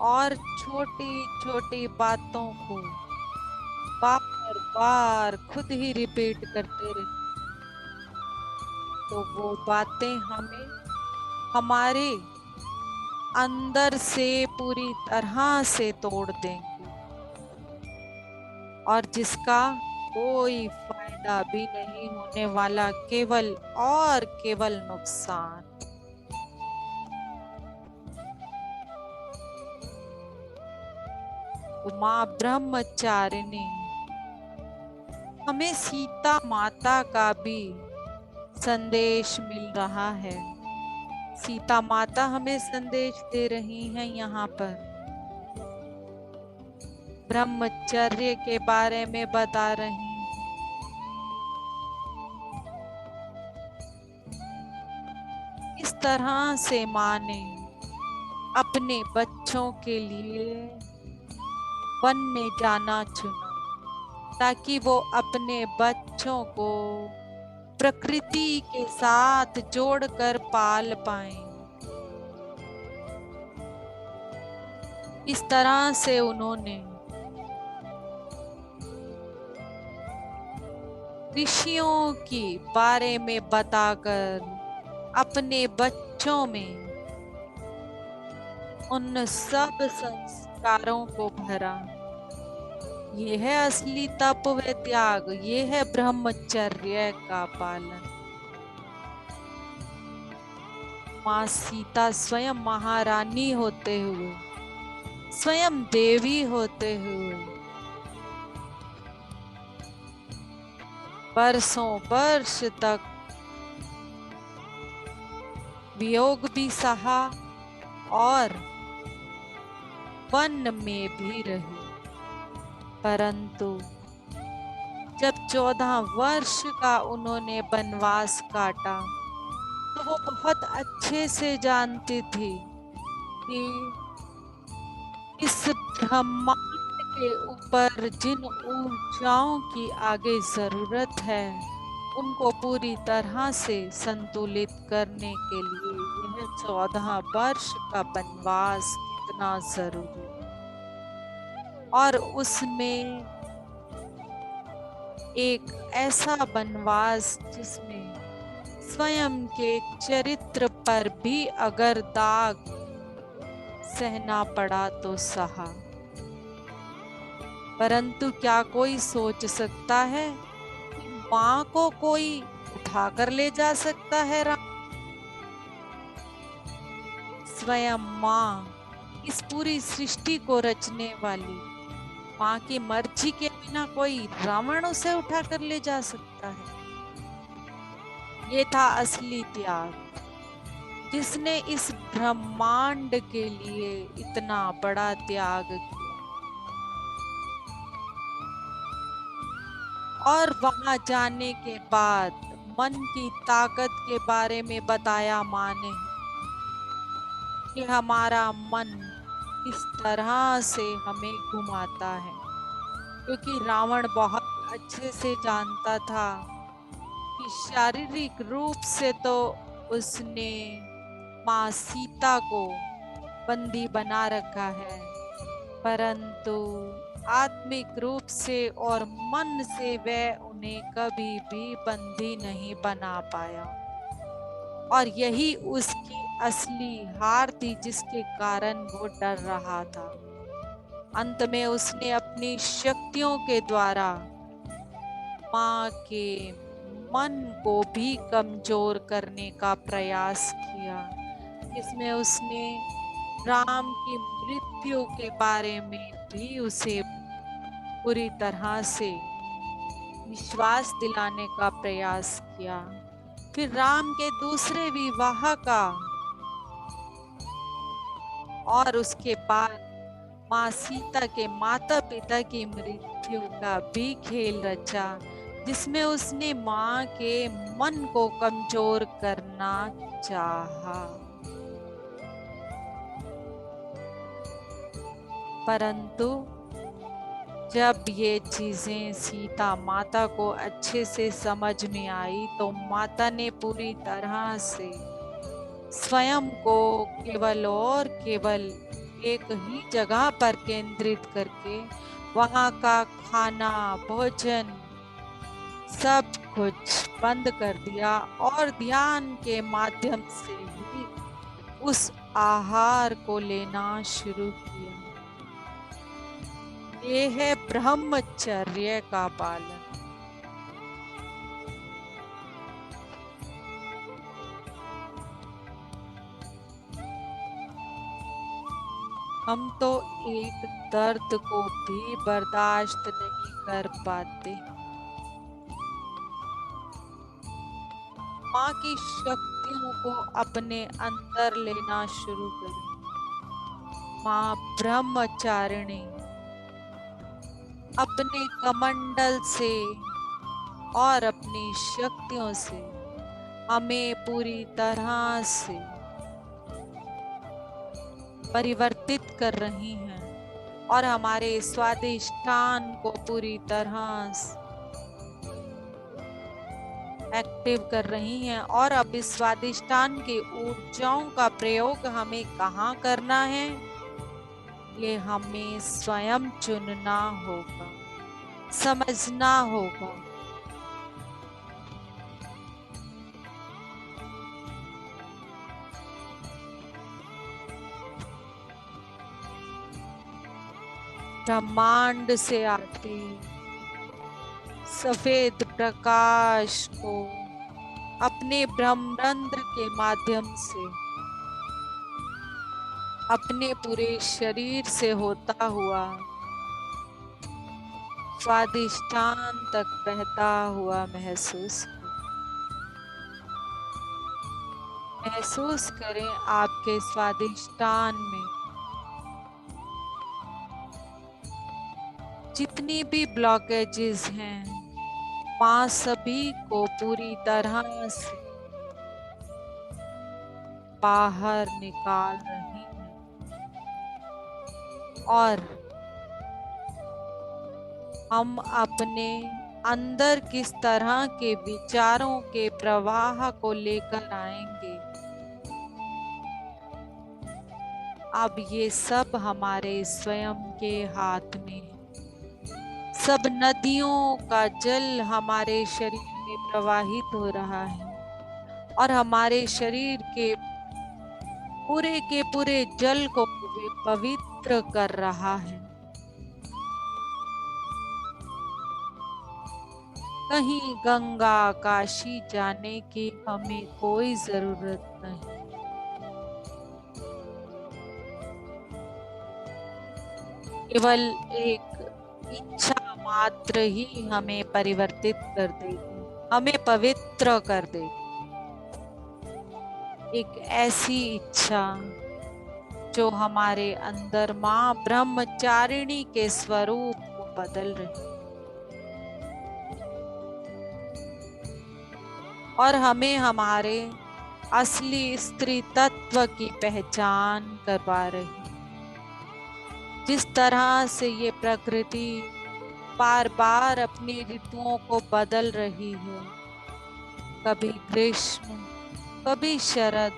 और छोटी छोटी बातों को बार बार खुद ही रिपीट करते रहेंगे, तो वो बातें हमें हमारे अंदर से पूरी तरह से तोड़ देंगे और जिसका कोई फायदा भी नहीं होने वाला, केवल और केवल नुकसान। उमा ब्रह्मचारिणी, हमें सीता माता का भी संदेश मिल रहा है। सीता माता हमें संदेश दे रही हैं यहाँ पर, ब्रह्मचर्य के बारे में बता रही हैं। इस तरह से माँ ने अपने बच्चों के लिए वन में जाना चुना, ताकि वो अपने बच्चों को प्रकृति के साथ जोड़कर पाल पाएं। इस तरह से उन्होंने ऋषियों के बारे में बताकर अपने बच्चों में उन सब संस्कारों को भरा। ये है असली तप व त्याग, ये है ब्रह्मचर्य का पालन। माँ सीता स्वयं महारानी होते हुए, स्वयं देवी होते हुए बरसों वर्ष तक वियोग भी सहा और वन में भी रही। परंतु जब 14 वर्ष का उन्होंने वनवास काटा, तो वो बहुत अच्छे से जानती थी कि इस ब्रह्मांड के ऊपर जिन ऊर्जाओं की आगे जरूरत है, उनको पूरी तरह से संतुलित करने के लिए यह 14 वर्ष का वनवास कितना जरूरी है। और उसमें एक ऐसा वनवास जिसमें स्वयं के चरित्र पर भी अगर दाग सहना पड़ा तो सहा। परंतु क्या कोई सोच सकता है कि माँ को कोई उठाकर ले जा सकता है? राम स्वयं माँ, इस पूरी सृष्टि को रचने वाली माँ की मर्जी के बिना कोई रावण उसे उठाकर ले जा सकता है? ये था असली त्याग, जिसने इस ब्रह्मांड के लिए इतना बड़ा त्याग किया। और वहां जाने के बाद मन की ताकत के बारे में बताया माँ ने कि हमारा मन इस तरह से हमें घुमाता है, क्योंकि रावण बहुत अच्छे से जानता था कि शारीरिक रूप से तो उसने माँ सीता को बंदी बना रखा है, परंतु आत्मिक रूप से और मन से वह उन्हें कभी भी बंदी नहीं बना पाया। और यही उसकी असली हार थी, जिसके कारण वो डर रहा था। अंत में उसने अपनी शक्तियों के द्वारा माँ के मन को भी कमजोर करने का प्रयास किया, जिसमें उसने राम की मृत्यु के बारे में भी उसे पूरी तरह से विश्वास दिलाने का प्रयास किया। फिर राम के दूसरे विवाह का और उसके बाद माँ सीता के माता पिता की मृत्यु का भी खेल रचा, जिसमें उसने माँ के मन को कमजोर करना चाहा। परंतु जब ये चीजें सीता माता को अच्छे से समझ में आई, तो माता ने पूरी तरह से स्वयं को केवल और केवल एक ही जगह पर केंद्रित करके वहाँ का खाना भोजन सब कुछ बंद कर दिया और ध्यान के माध्यम से ही उस आहार को लेना शुरू किया। ये है ब्रह्मचर्य का पालन। हम तो एक दर्द को भी बर्दाश्त नहीं कर पाते। माँ की शक्तियों को अपने अंदर लेना शुरू करें। माँ ब्रह्मचारिणी अपने कमंडल से और अपनी शक्तियों से हमें पूरी तरह से परिवर्तित कर रही हैं और हमारे स्वादिष्टान को पूरी तरह से एक्टिव कर रही हैं। और अब इस स्वादिष्टान की ऊर्जाओं का प्रयोग हमें कहाँ करना है, ये हमें स्वयं चुनना होगा, समझना होगा। ब्रह्मांड से आते सफेद प्रकाश को अपने ब्रह्मरंध्र के माध्यम से अपने पूरे शरीर से होता हुआ स्वादिष्टान तक बहता हुआ महसूस करें आपके स्वादिष्टान में जितनी भी ब्लॉकेजेस हैं, माँ सभी को पूरी तरह से बाहर निकाल रही है। और हम अपने अंदर किस तरह के विचारों के प्रवाह को लेकर आएंगे, अब ये सब हमारे स्वयं के हाथ में है। सब नदियों का जल हमारे शरीर में प्रवाहित हो रहा है और हमारे शरीर के पूरे जल को पवित्र कर रहा है। कहीं गंगा काशी जाने की हमें कोई जरूरत नहीं। केवल एक इच्छा मात्र ही हमें परिवर्तित कर देगी, हमें पवित्र कर देगी। एक ऐसी इच्छा जो हमारे अंदर माँ ब्रह्मचारिणी के स्वरूप को बदल रही और हमें हमारे असली स्त्री तत्व की पहचान करवा रही। जिस तरह से ये प्रकृति बार बार अपनी ऋतुओं को बदल रही है, कभी ग्रीष्म, कभी शरद,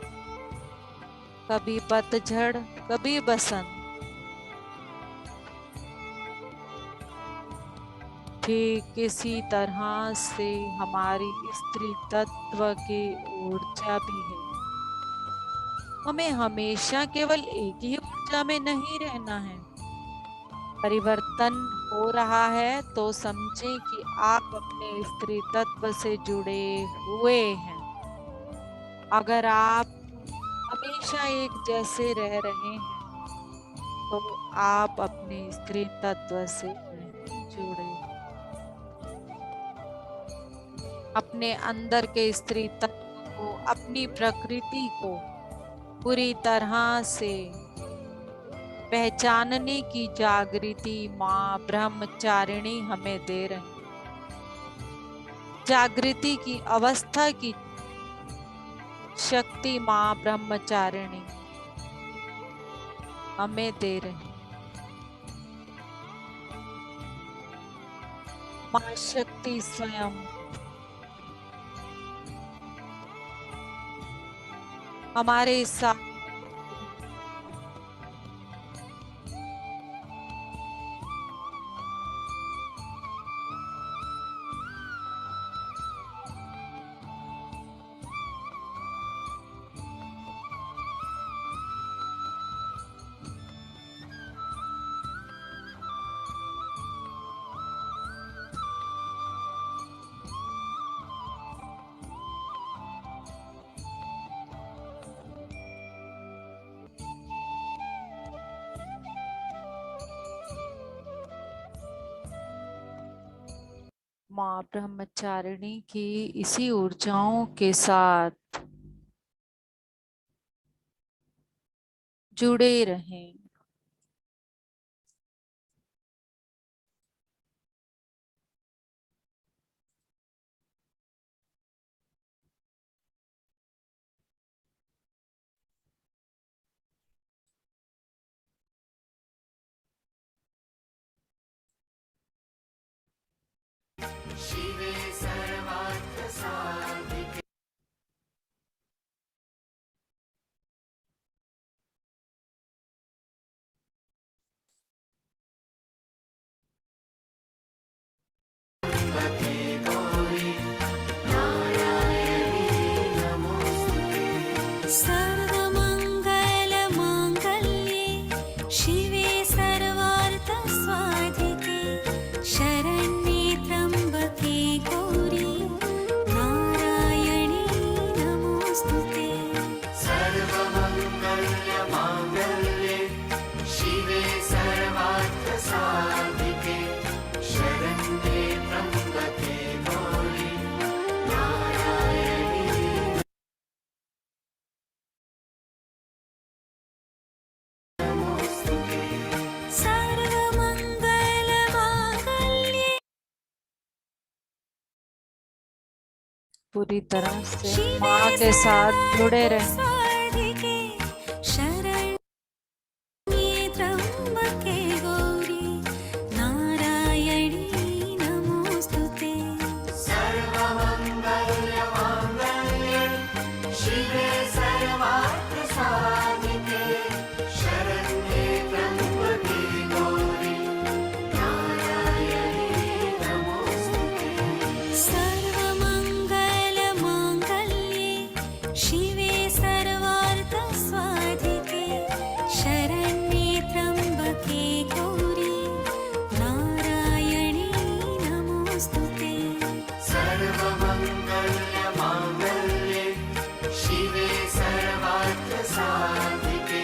कभी पतझड़, कभी बसंत, ठीक इसी तरह से हमारी स्त्री तत्व की ऊर्जा भी है। हमें हमेशा केवल एक ही ऊर्जा में नहीं रहना है। परिवर्तन हो रहा है तो समझें कि आप अपने स्त्री तत्व से जुड़े हुए हैं। अगर आप हमेशा एक जैसे रह रहे हैं तो आप अपने स्त्री तत्व से नहीं जुड़े। अपने अंदर के स्त्री तत्व को, अपनी प्रकृति को पूरी तरह से पहचानने की जागृति माँ ब्रह्मचारिणी हमें दे रही। जागृति की अवस्था की शक्ति माँ ब्रह्मचारिणी हमें दे रही। माँ शक्ति स्वयं हमारे साथ माँ ब्रह्मचारिणी की इसी ऊर्जाओं के साथ जुड़े रहें। शिवे सर्वार्थसाधिके गौरी नारायणी नमोस्तुते। सर्वमङ्गलमाङ्गल्ये शिवे सर्वार्थसाधिके शरण्ये त्र्यम्बके गौरी नारायणी नमोस्तुते। सर्वमङ्गलमाङ्गल्ये शिवे सर्वार्थसाधिके शरण्ये त्र्यम्बके गौरी नारायणी नमोस्तुते। सर्वमङ्गलमाङ्गल्ये पूरी तरह से शिवे माँ के साथ जुड़े रहें। सर्वार्थसाधिके शरण्ये त्र्यम्बके गौरी नारायणी नमोस्तुते। सर्वमङ्गलमाङ्गल्ये शिवे सर्वार्थसाधिके शरण्ये त्र्यम्बके गौरी नारायणी नमोस्तुते। सर्वमङ्गलमाङ्गल्ये शिवे सर्वार्थसाधिके शरण्ये त्र्यम्बके गौरी नारायणी नमोस्तुते। सर्वमङ्गलमाङ्गल्ये शिवे सर्वार्थसाधिके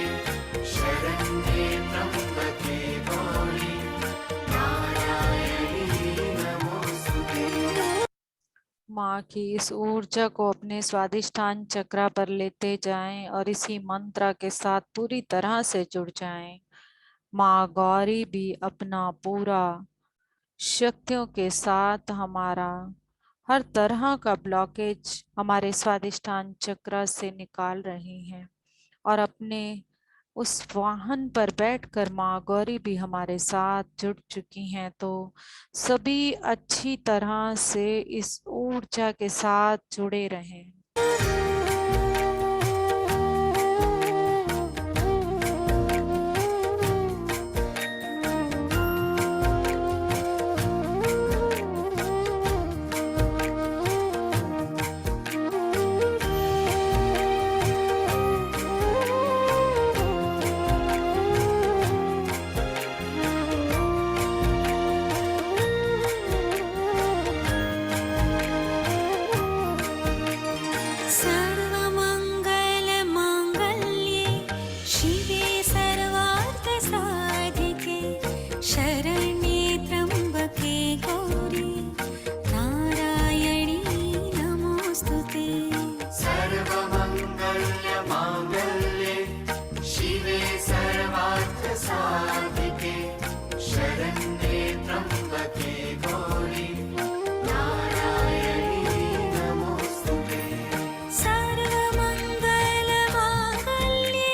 शरण्ये त्र्यम्बके गौरी नारायणी नमोस्तुते। माँ की इस ऊर्जा को अपने स्वादिष्ठान चक्र पर लेते जाएं और इसी मंत्र के साथ पूरी तरह से जुड़ जाएं। माँ गौरी भी अपना पूरा शक्तियों के साथ हमारा हर तरह का ब्लॉकेज हमारे स्वादिष्ठान चक्र से निकाल रही हैं और अपने उस वाहन पर बैठकर माँ गौरी भी हमारे साथ जुड़ चुकी हैं। तो सभी अच्छी तरह से इस ऊर्जा के साथ जुड़े रहें। सर्वमङ्गलमाङ्गल्ये शिवे सर्वार्थसाधिके शरण्ये त्र्यम्बके गौरी नारायणी नमोस्तुते। सर्वमङ्गलमाङ्गल्ये शिवे सर्वार्थसाधिके शरण्ये त्र्यम्बके गौरी नारायणी नमोस्तुते। सर्वमङ्गलमाङ्गल्ये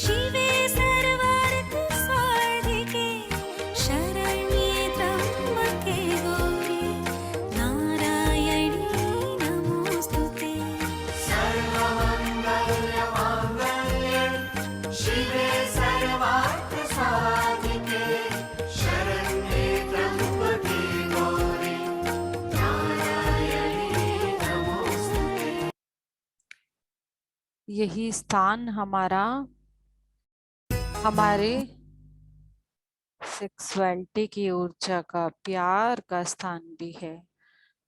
शिवे सर्वार्थसाधिके शरण्ये त्र्यम्बके गौरी नारायणी नमोस्तुते। सर्वमङ्गलमाङ्गल्ये शिवे सर्वार्थसाधिके शरण्ये त्र्यम्बके गौरी नारायणी नमोस्तुते। यही स्थान हमारे सेक्सुअलिटी की ऊर्जा का, प्यार का स्थान भी है।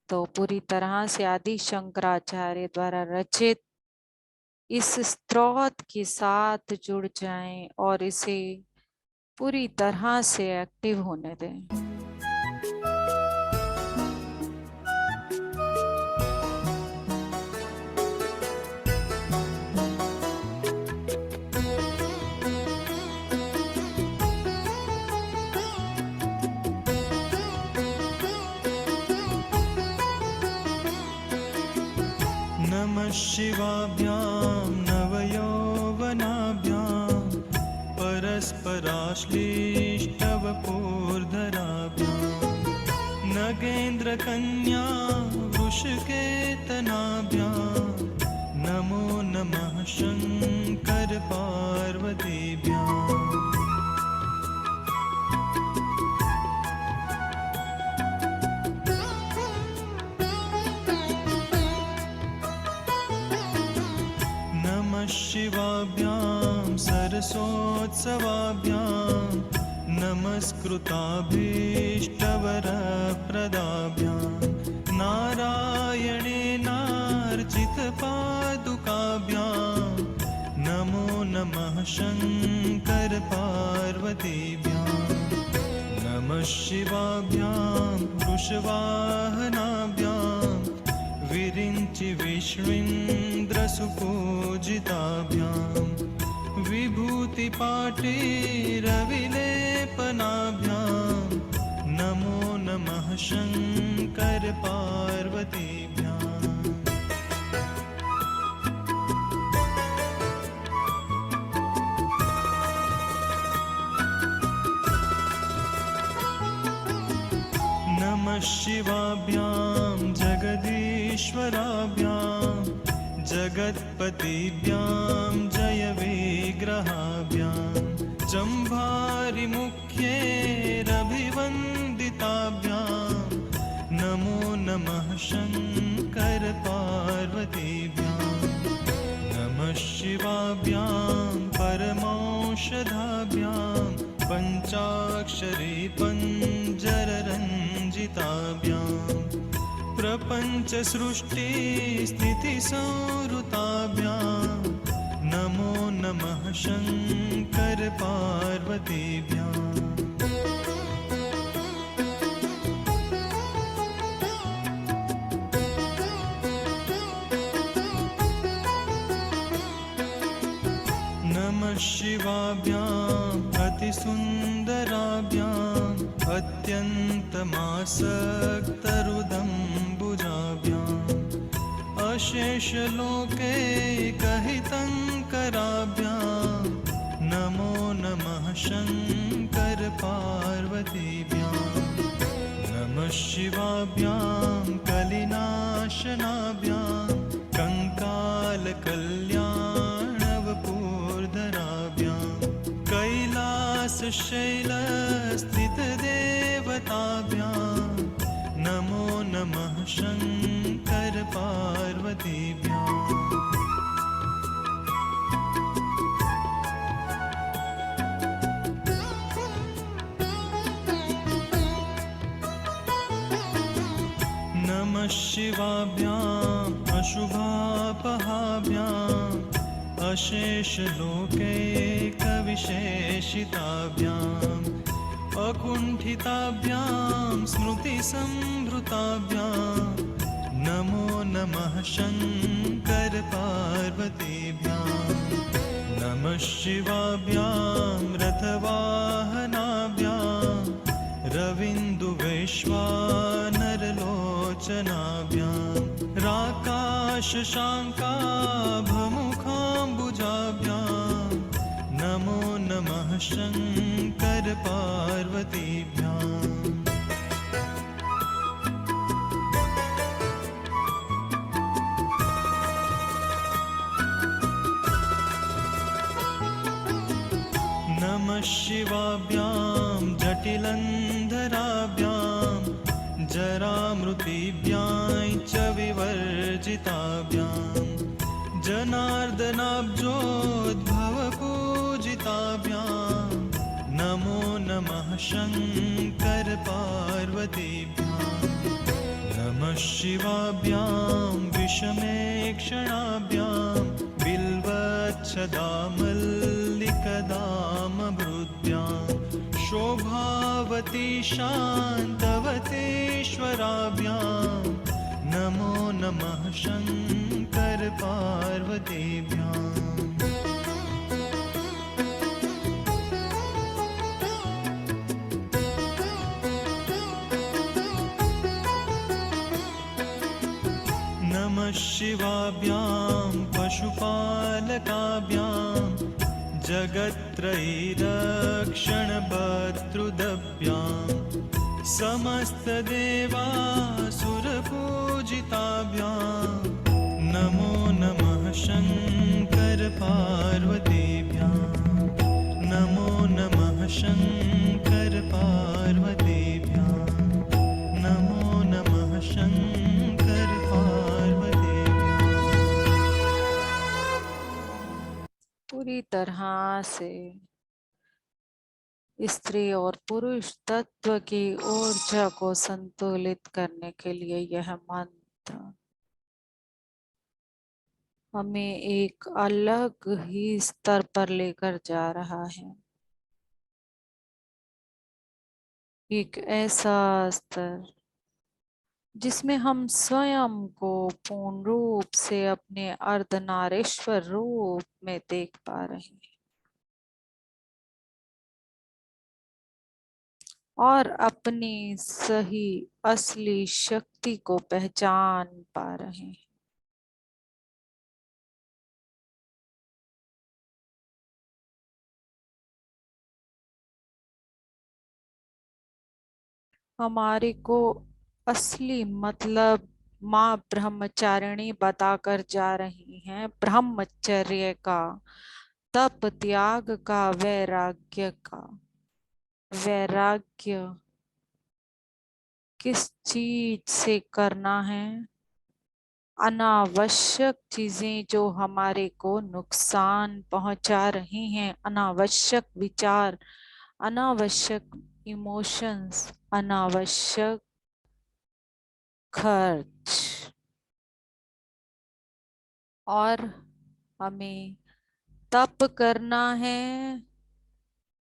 तो पूरी तरह से आदि शंकराचार्य द्वारा रचित इस स्तोत्र के साथ जुड़ जाएं और इसे पूरी तरह से एक्टिव होने दें। परस्पराश्लिष्टवपोर्धराभ्यां नगेन्द्रकन्या वृषकेतनाभ्यां नमो नमः शङ्कर पार्वतीभ्याम् शिवाभ्यां सरसोत्सवाभ्यां नमस्कृताभीष्टवरप्रदाभ्यां नारायणेनार्चितपादुकाभ्यां नमो नमः शङ्कर पार्वतीभ्यां नमः शिवाभ्यां वृषवाहनाभ्यां विरिञ्चि विष्णुन्द्रसुपूजिताभ्यां विभूतिपाटीरविलेपनाभ्यां नमो नमः शङ्कर पार्वतीभ्याम् नमः शिवाभ्यां जगदीश्वराभ्यां जगत्पतिभ्यां जयविग्रहाभ्यां जम्भारिमुख्यैरभिवन्दिताभ्यां नमो नमः शङ्कर पार्वतीभ्यां नमः शिवाभ्यां परमौषधाभ्यां पञ्चाक्षरी पञ्जररञ्जिताभ्यां प्रपञ्चसृष्टिस्थितिसंहृताभ्यां नमो नमः शङ्कर पार्वतीभ्याम् नमः शिवाभ्याम् अतिसुन्दराभ्याम् अत्यन्तमासक्तरुदम्बुजाभ्याम् अशेषलोकैकहितङ्कराभ्यां नमो नमः शङ्कर पार्वतीभ्यां नमः शिवाभ्यां कलिनाशनाभ्यां कङ्कालकल्याणवपूर्धराभ्यां कैलासशैलस्थितदेवताभ्यां नमो नमः शङ्कर पार्वतीभ्याम् नमः शिवाभ्याम् अशुभापहाभ्याम् अशेषलोकैकविशेषिताभ्याम् अकुण्ठिताभ्यां स्मृतिसंभृताभ्यां नमो नमः शङ्कर पार्वतीभ्यां नमः शिवाभ्यां रथवाहनाभ्यां रविन्दुवैश्वानरलोचनाभ्यां राकाशशाङ्काभमुखाम्बुजाभ्यां नमो नमः शङ्कर पार्वतीभ्याम् नमः शिवाभ्यां जटिलन्धराभ्यां जरामृतिभ्यां च विवर्जिताभ्यां जनार्दनाब्जोद्भवपूजिताभ्यां नमो नमः शङ्कर पार्वतीभ्यां नमः शिवाभ्यां विषमेक्षणाभ्यां बिल्वच्छदामल्लिकदामभृद्भ्यां शोभावती शान्तवतेश्वराभ्यां नमो नमः शङ्कर पार्वतीभ्याम् नमः शिवाभ्यां पशुपालकाभ्यां जगत् त्रयीरक्षणभर्तृदभ्यां समस्तदेवासुरपूजिताभ्यां नमो नमः शङ्कर पार्वतीभ्यां नमो नमः शङ्कर पार्वतीभ्यां नमो नमः शङ्कर पार्वतीभ्यां। पूरी तरह से स्त्री और पुरुष तत्व की ऊर्जा को संतुलित करने के लिए यह मंत्र हमें एक अलग ही स्तर पर लेकर जा रहा है। एक ऐसा स्तर जिसमें हम स्वयं को पूर्ण रूप से अपने अर्धनारीश्वर रूप में देख पा रहे हैं और अपनी सही असली शक्ति को पहचान पा रहे हैं। हमारे को असली मतलब माँ ब्रह्मचारिणी बताकर जा रही हैं, ब्रह्मचर्य का, तप त्याग का, वैराग्य का। वैराग्य किस चीज से करना है? अनावश्यक चीजें जो हमारे को नुकसान पहुंचा रही हैं, अनावश्यक विचार, अनावश्यक इमोशंस, अनावश्यक खर्च। और हमें तप करना है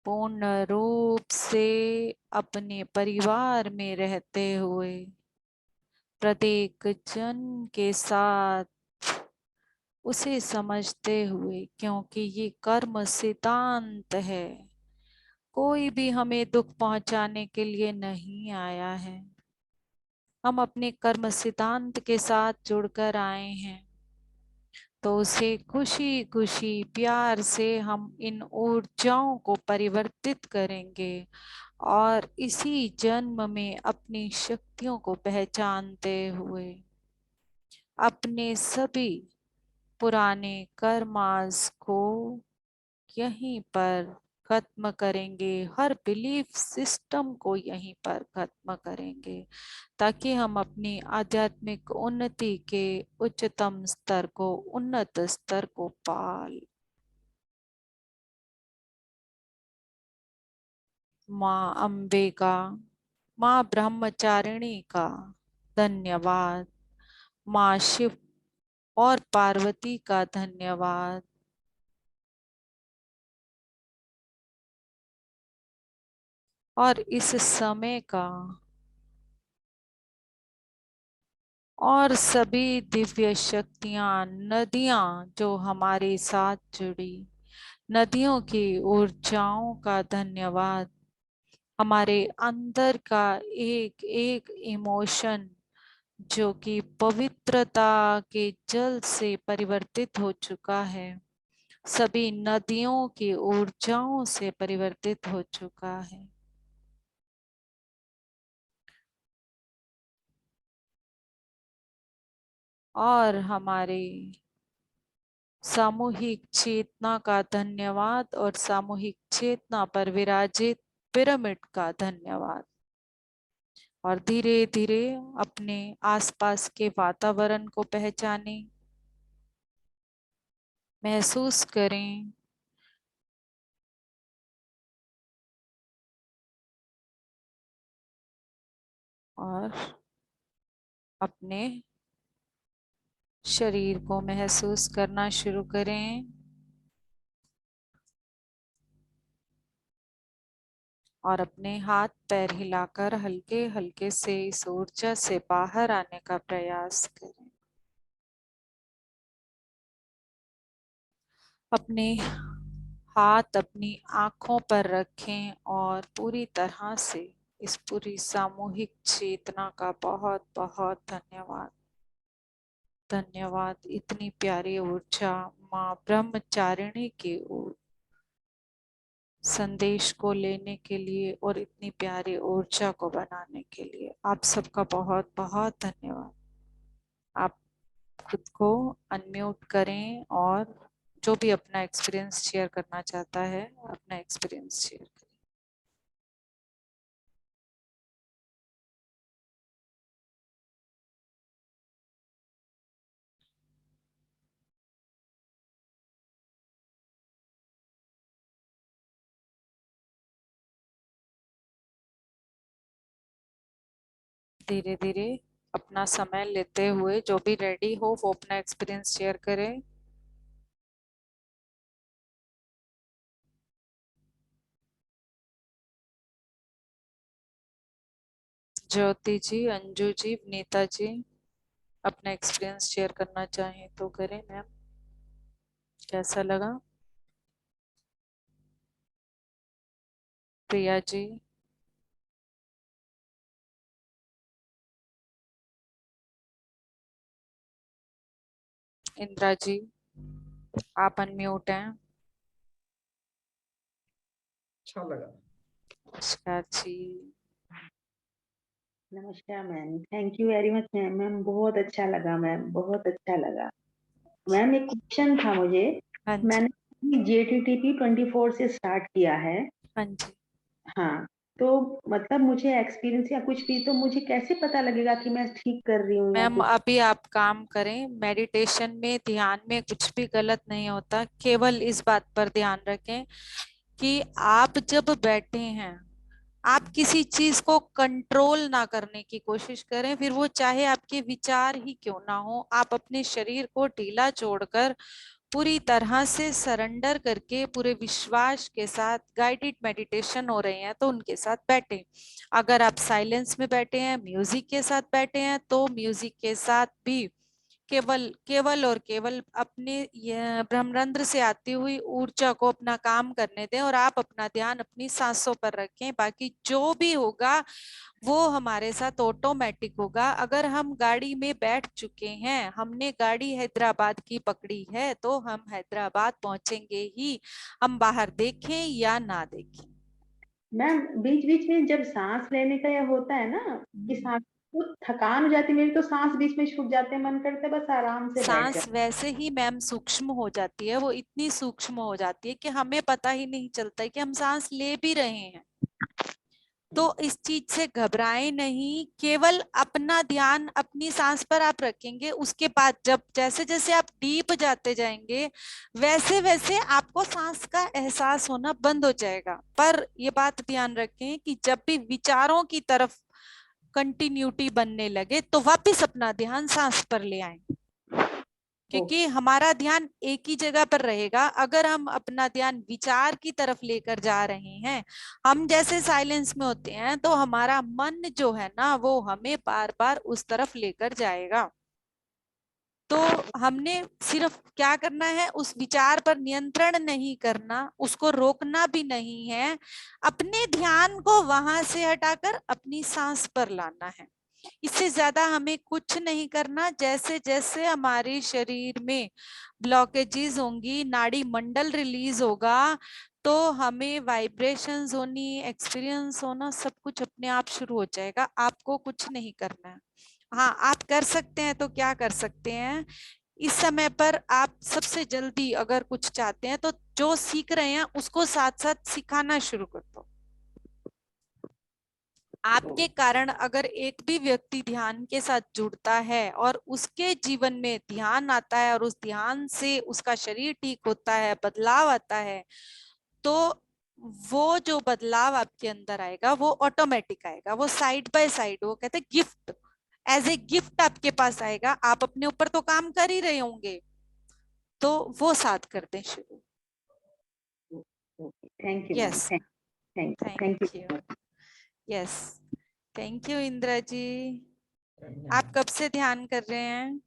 पूर्ण रूप से अपने परिवार में रहते हुए, प्रत्येक जन के साथ उसे समझते हुए, क्योंकि ये कर्म सिद्धांत है। कोई भी हमें दुख पहुंचाने के लिए नहीं आया है। हम अपने कर्म सिद्धांत के साथ जुड़कर आए हैं, तो उसे खुशी खुशी प्यार से हम इन ऊर्जाओं को परिवर्तित करेंगे और इसी जन्म में अपनी शक्तियों को पहचानते हुए अपने सभी पुराने कर्मास को यहीं पर खत्म करेंगे, हर बिलीफ सिस्टम को यहीं पर खत्म करेंगे, ताकि हम अपनी आध्यात्मिक उन्नति के उच्चतम स्तर को, उन्नत स्तर को पाल। माँ अम्बे का, माँ ब्रह्मचारिणी का धन्यवाद, माँ शिव और पार्वती का धन्यवाद, और इस समय का और सभी दिव्य शक्तियां, नदियां जो हमारे साथ जुड़ी, नदियों की ऊर्जाओं का धन्यवाद। हमारे अंदर का एक एक इमोशन जो कि पवित्रता के जल से परिवर्तित हो चुका है, सभी नदियों की ऊर्जाओं से परिवर्तित हो चुका है। और हमारे सामूहिक चेतना का धन्यवाद और सामूहिक चेतना पर विराजित पिरामिड का धन्यवाद। और धीरे धीरे अपने आसपास के वातावरण को पहचानें, महसूस करें और अपने शरीर को महसूस करना शुरू करें। और अपने हाथ पैर हिलाकर हल्के हल्के से इस ऊर्जा से बाहर आने का प्रयास करें। अपने हाथ अपनी आंखों पर रखें और पूरी तरह से इस पूरी सामूहिक चेतना का बहुत बहुत धन्यवाद। धन्यवाद, इतनी प्यारी ऊर्जा माँ ब्रह्मचारिणी की ओर संदेश को लेने के लिए और इतनी प्यारी ऊर्जा को बनाने के लिए। आप सबका बहुत बहुत धन्यवाद। आप खुद को अनम्यूट करें और जो भी अपना एक्सपीरियंस शेयर करना चाहता है अपना एक्सपीरियंस शेयर करें। धीरे धीरे अपना समय लेते हुए जो भी रेडी हो वो अपना एक्सपीरियंस शेयर करे। ज्योति जी, अंजू जी, नीता जी अपना एक्सपीरियंस शेयर करना चाहें तो करें। मैम कैसा लगा? प्रिया जी, इंदिरा जी आप अनम्यूट हैं। अच्छा लगा। नमस्कार जी। नमस्कार ma'am, thank you very much ma'am. Ma'am बहुत अच्छा लगा मैम, बहुत अच्छा लगा मैम। एक क्वेश्चन था मुझे। हाँ जी। मैंने JTTP 24 से स्टार्ट किया है। हाँ जी हाँ, तो मतलब मुझे एक्सपीरियंस या कुछ भी, तो मुझे कैसे पता लगेगा कि मैं ठीक कर रही हूँ या मैम, कुछ? अभी आप काम करें। मेडिटेशन में, ध्यान में कुछ भी गलत नहीं होता। केवल इस बात पर ध्यान रखें कि आप जब बैठे हैं आप किसी चीज को कंट्रोल ना करने की कोशिश करें, फिर वो चाहे आपके विचार ही क्यों ना हो। आप अपने शरीर को ढीला छोड़कर पूरी तरह से सरेंडर करके पूरे विश्वास के साथ गाइडेड मेडिटेशन हो रहे हैं तो उनके साथ बैठे। अगर आप साइलेंस में बैठे हैं, म्यूजिक के साथ बैठे हैं, तो म्यूजिक के साथ भी केवल केवल और केवल अपने ब्रह्मरंध्र से आती हुई ऊर्जा को अपना काम करने दें और आप अपना ध्यान अपनी सांसों पर रखें। बाकी जो भी होगा वो हमारे साथ ऑटोमेटिक होगा। अगर हम गाड़ी में बैठ चुके हैं, हमने गाड़ी हैदराबाद की पकड़ी है, तो हम हैदराबाद पहुंचेंगे ही, हम बाहर देखें या ना देखें। मैम बीच बीच में जब सांस लेने का यह होता है ना कि सांस को थकान हो जाती है मेरी, तो सांस बीच में छूट जाते हैं, मन करता है बस आराम से बैठ सांस जाए। वैसे ही मैम सूक्ष्म हो जाती है, वो इतनी सूक्ष्म हो जाती है कि हमें पता ही नहीं चलता है कि हम सांस ले भी रहे हैं। तो इस चीज से घबराएं नहीं, केवल अपना ध्यान अपनी सांस पर आप रखेंगे। उसके बाद जब जैसे जैसे आप डीप जाते जाएंगे वैसे वैसे आपको सांस का एहसास होना बंद हो जाएगा। पर ये बात ध्यान रखें कि जब भी विचारों की तरफ कंटिन्यूटी बनने लगे तो वापस अपना ध्यान सांस पर ले आए, क्योंकि हमारा ध्यान एक ही जगह पर रहेगा। अगर हम अपना ध्यान विचार की तरफ लेकर जा रहे हैं, हम जैसे साइलेंस में होते हैं तो हमारा मन जो है ना वो हमें बार बार उस तरफ लेकर जाएगा। तो हमने सिर्फ क्या करना है, उस विचार पर नियंत्रण नहीं करना, उसको रोकना भी नहीं है, अपने ध्यान को वहां से हटाकर अपनी सांस पर लाना है। इससे ज्यादा हमें कुछ नहीं करना। जैसे जैसे हमारे शरीर में ब्लॉकेजेस होंगी, नाड़ी मंडल रिलीज होगा, तो हमें वाइब्रेशंस होनी, एक्सपीरियंस होना, सब कुछ अपने आप शुरू हो जाएगा। आपको कुछ नहीं करना है। हाँ, आप कर सकते हैं तो क्या कर सकते हैं, इस समय पर आप सबसे जल्दी अगर कुछ चाहते हैं तो जो सीख रहे हैं उसको साथ साथ सिखाना शुरू कर दो। आपके कारण अगर एक भी व्यक्ति ध्यान के साथ जुड़ता है और उसके जीवन में ध्यान आता है और उस ध्यान से उसका शरीर ठीक होता है, बदलाव आता है, तो वो जो बदलाव आपके अंदर आएगा वो ऑटोमेटिक आएगा। वो साइड बाय साइड, वो कहते हैं गिफ्ट, एज ए गिफ्ट आपके पास आएगा। आप अपने ऊपर तो काम कर ही रहे होंगे, तो वो साथ कर दें शुरू। Thank you ma'am, yes, thank thank you. You. Yes, thank you Indira ji. आप कब से ध्यान कर रहे हैं?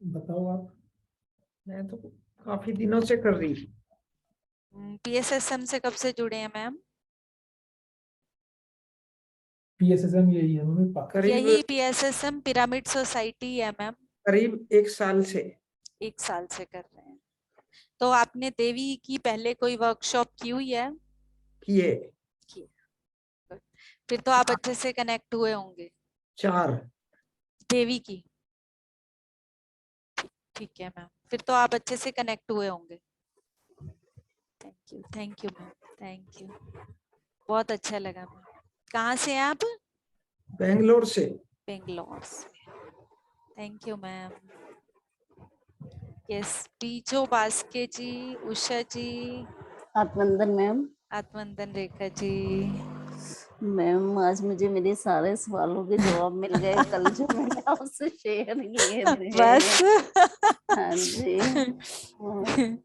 बताओ आप। मैं तो काफी दिनों से कर रही हूँ। PSSM से कब से जुड़े हैं मैम? PSSM यही है मम्मी पापा। करीब यही PSSM पिरामिड सोसाइटी है मैम। करीब 1 साल से। 1 साल से कर रहे हैं। तो आपने देवी की पहले कोई वर्कशॉप की हुई है? किए की। फिर तो आप अच्छे से कनेक्ट हुए होंगे 4। देवी की। ठीक है मैम, फिर तो आप अच्छे से कनेक्ट हुए होंगे। Thank you ma'am, thank you. बहुत अच्छा लगा मैम। कहाँ से हैं आप? बेंगलोर से। बेंगलोर से। Thank you ma'am. यस, पीछो बास्के जी, उषा जी, आत्मंदन मैम। आत्मंदन रेखा जी। मैम आज मुझे मेरे सारे सवालों के जवाब मिल गए कल जो मैंने आपसे शेयर किए थे। बस हाँ जी। और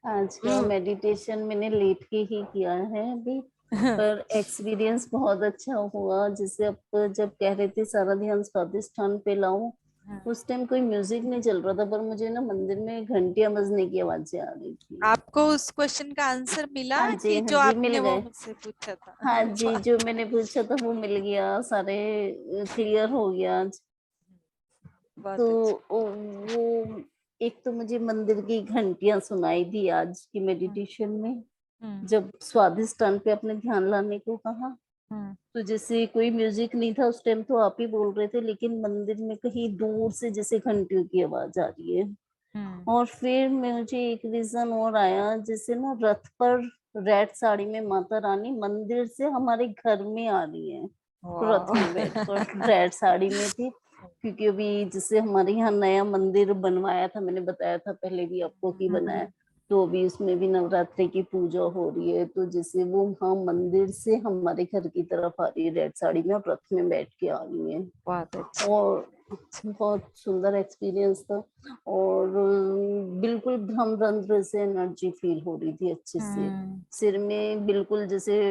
आज का मेडिटेशन मैंने लेट के ही किया है अभी, पर एक्सपीरियंस बहुत अच्छा हुआ। जैसे अब जब कह रहे थे सारा ध्यान स्वादिष्ठान पे लाऊं, उस टाइम कोई म्यूजिक नहीं चल रहा था, पर मुझे ना मंदिर में घंटियां बजने की आवाजें आ रही थी। आपको उस क्वेश्चन का आंसर मिला हाँ जी, कि हाँ जो जी, मिल आपने वो गए। मुझसे पूछा था? हाँ जी, जो मैंने पूछा था वो मिल गया, सारे क्लियर हो गया आज। बहुत तो अच्छा। वो एक तो मुझे मंदिर की घंटियां सुनाई दी आज की मेडिटेशन में, हम्म जब स्वादिष्टान पे अपने ध्यान लाने को कहा। हम्म तो जैसे कोई म्यूजिक नहीं था उस टाइम, तो आप ही बोल रहे थे, लेकिन मंदिर में कहीं दूर से जैसे घंटियों की आवाज आ रही है। हम्म। और फिर मुझे एक रीजन और आया, जैसे ना रथ पर रेड साड़ी में माता रानी मंदिर से हमारे घर में आ रही है, रथ वाह। में बैठकर रेड साड़ी में थी। क्योंकि अभी जैसे हमारे यहाँ नया मंदिर बनवाया था, मैंने बताया था पहले भी आपको कि बनाया, तो अभी उसमें भी नवरात्रि की पूजा हो रही है। तो जैसे वो वहाँ मंदिर से हमारे घर की तरफ आ रही है रेड साड़ी में, और रथ में बैठ के आ रही है। बहुत अच्छा। और बहुत सुंदर एक्सपीरियंस था। और बिल्कुल ब्रह्मरंध्र से एनर्जी फील हो रही थी अच्छे से, हम्म। सिर में बिल्कुल जैसे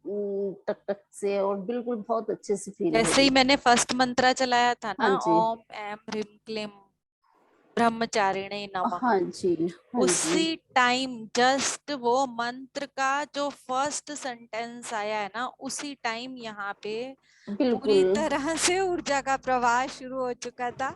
टक टक से, और बिल्कुल बहुत अच्छे से फील हो जैसे रही ही थी। मैंने फर्स्ट मंत्रा चलाया था हाँ ना, जी, ओम एम ह्रीम क्लीम ब्रह्मचारिणे नमः, हाँ जी, हाँ जी, उसी टाइम जस्ट वो मंत्र का जो फर्स्ट सेंटेंस आया है ना, उसी टाइम यहाँ पे पूरी बिल्कुल। तरह से ऊर्जा का प्रवाह शुरू हो चुका था।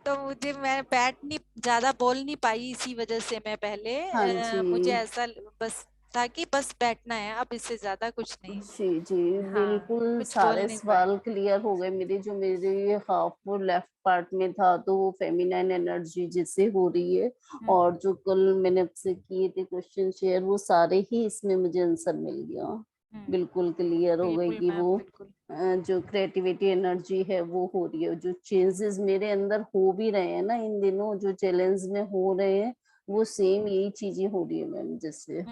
तो मैं बैठ नहीं, ज्यादा बोल नहीं पाई, इसी वजह से मैं पहले हाँ जी, मुझे ऐसा बस था कि बस बैठना है, अब इससे ज्यादा कुछ नहीं। जी जी, हाँ, बिल्कुल कुछ बोल सारे नहीं पाए। सवाल क्लियर हो गए मेरे। जो मेरे हाफ लेफ्ट पार्ट में था, तो वो फेमिनाइन एनर्जी जिससे हो रही है। हम्म, और जो कल मैंने आपसे किए थे क्वेश्चन शेयर, वो सारे ही इसमें मुझे आंसर मिल गया। हम्म, बिल्कुल क्लियर हो गई बिल्कुल कि मैम, वो बिल्कुल। जो क्रिएटिविटी एनर्जी है वो हो रही है। जो चेंजेस मेरे अंदर हो भी रहे हैं ना इन दिनों, जो चैलेंज में हो रहे हैं, वो सेम यही चीजें हो रही है मैम। जैसे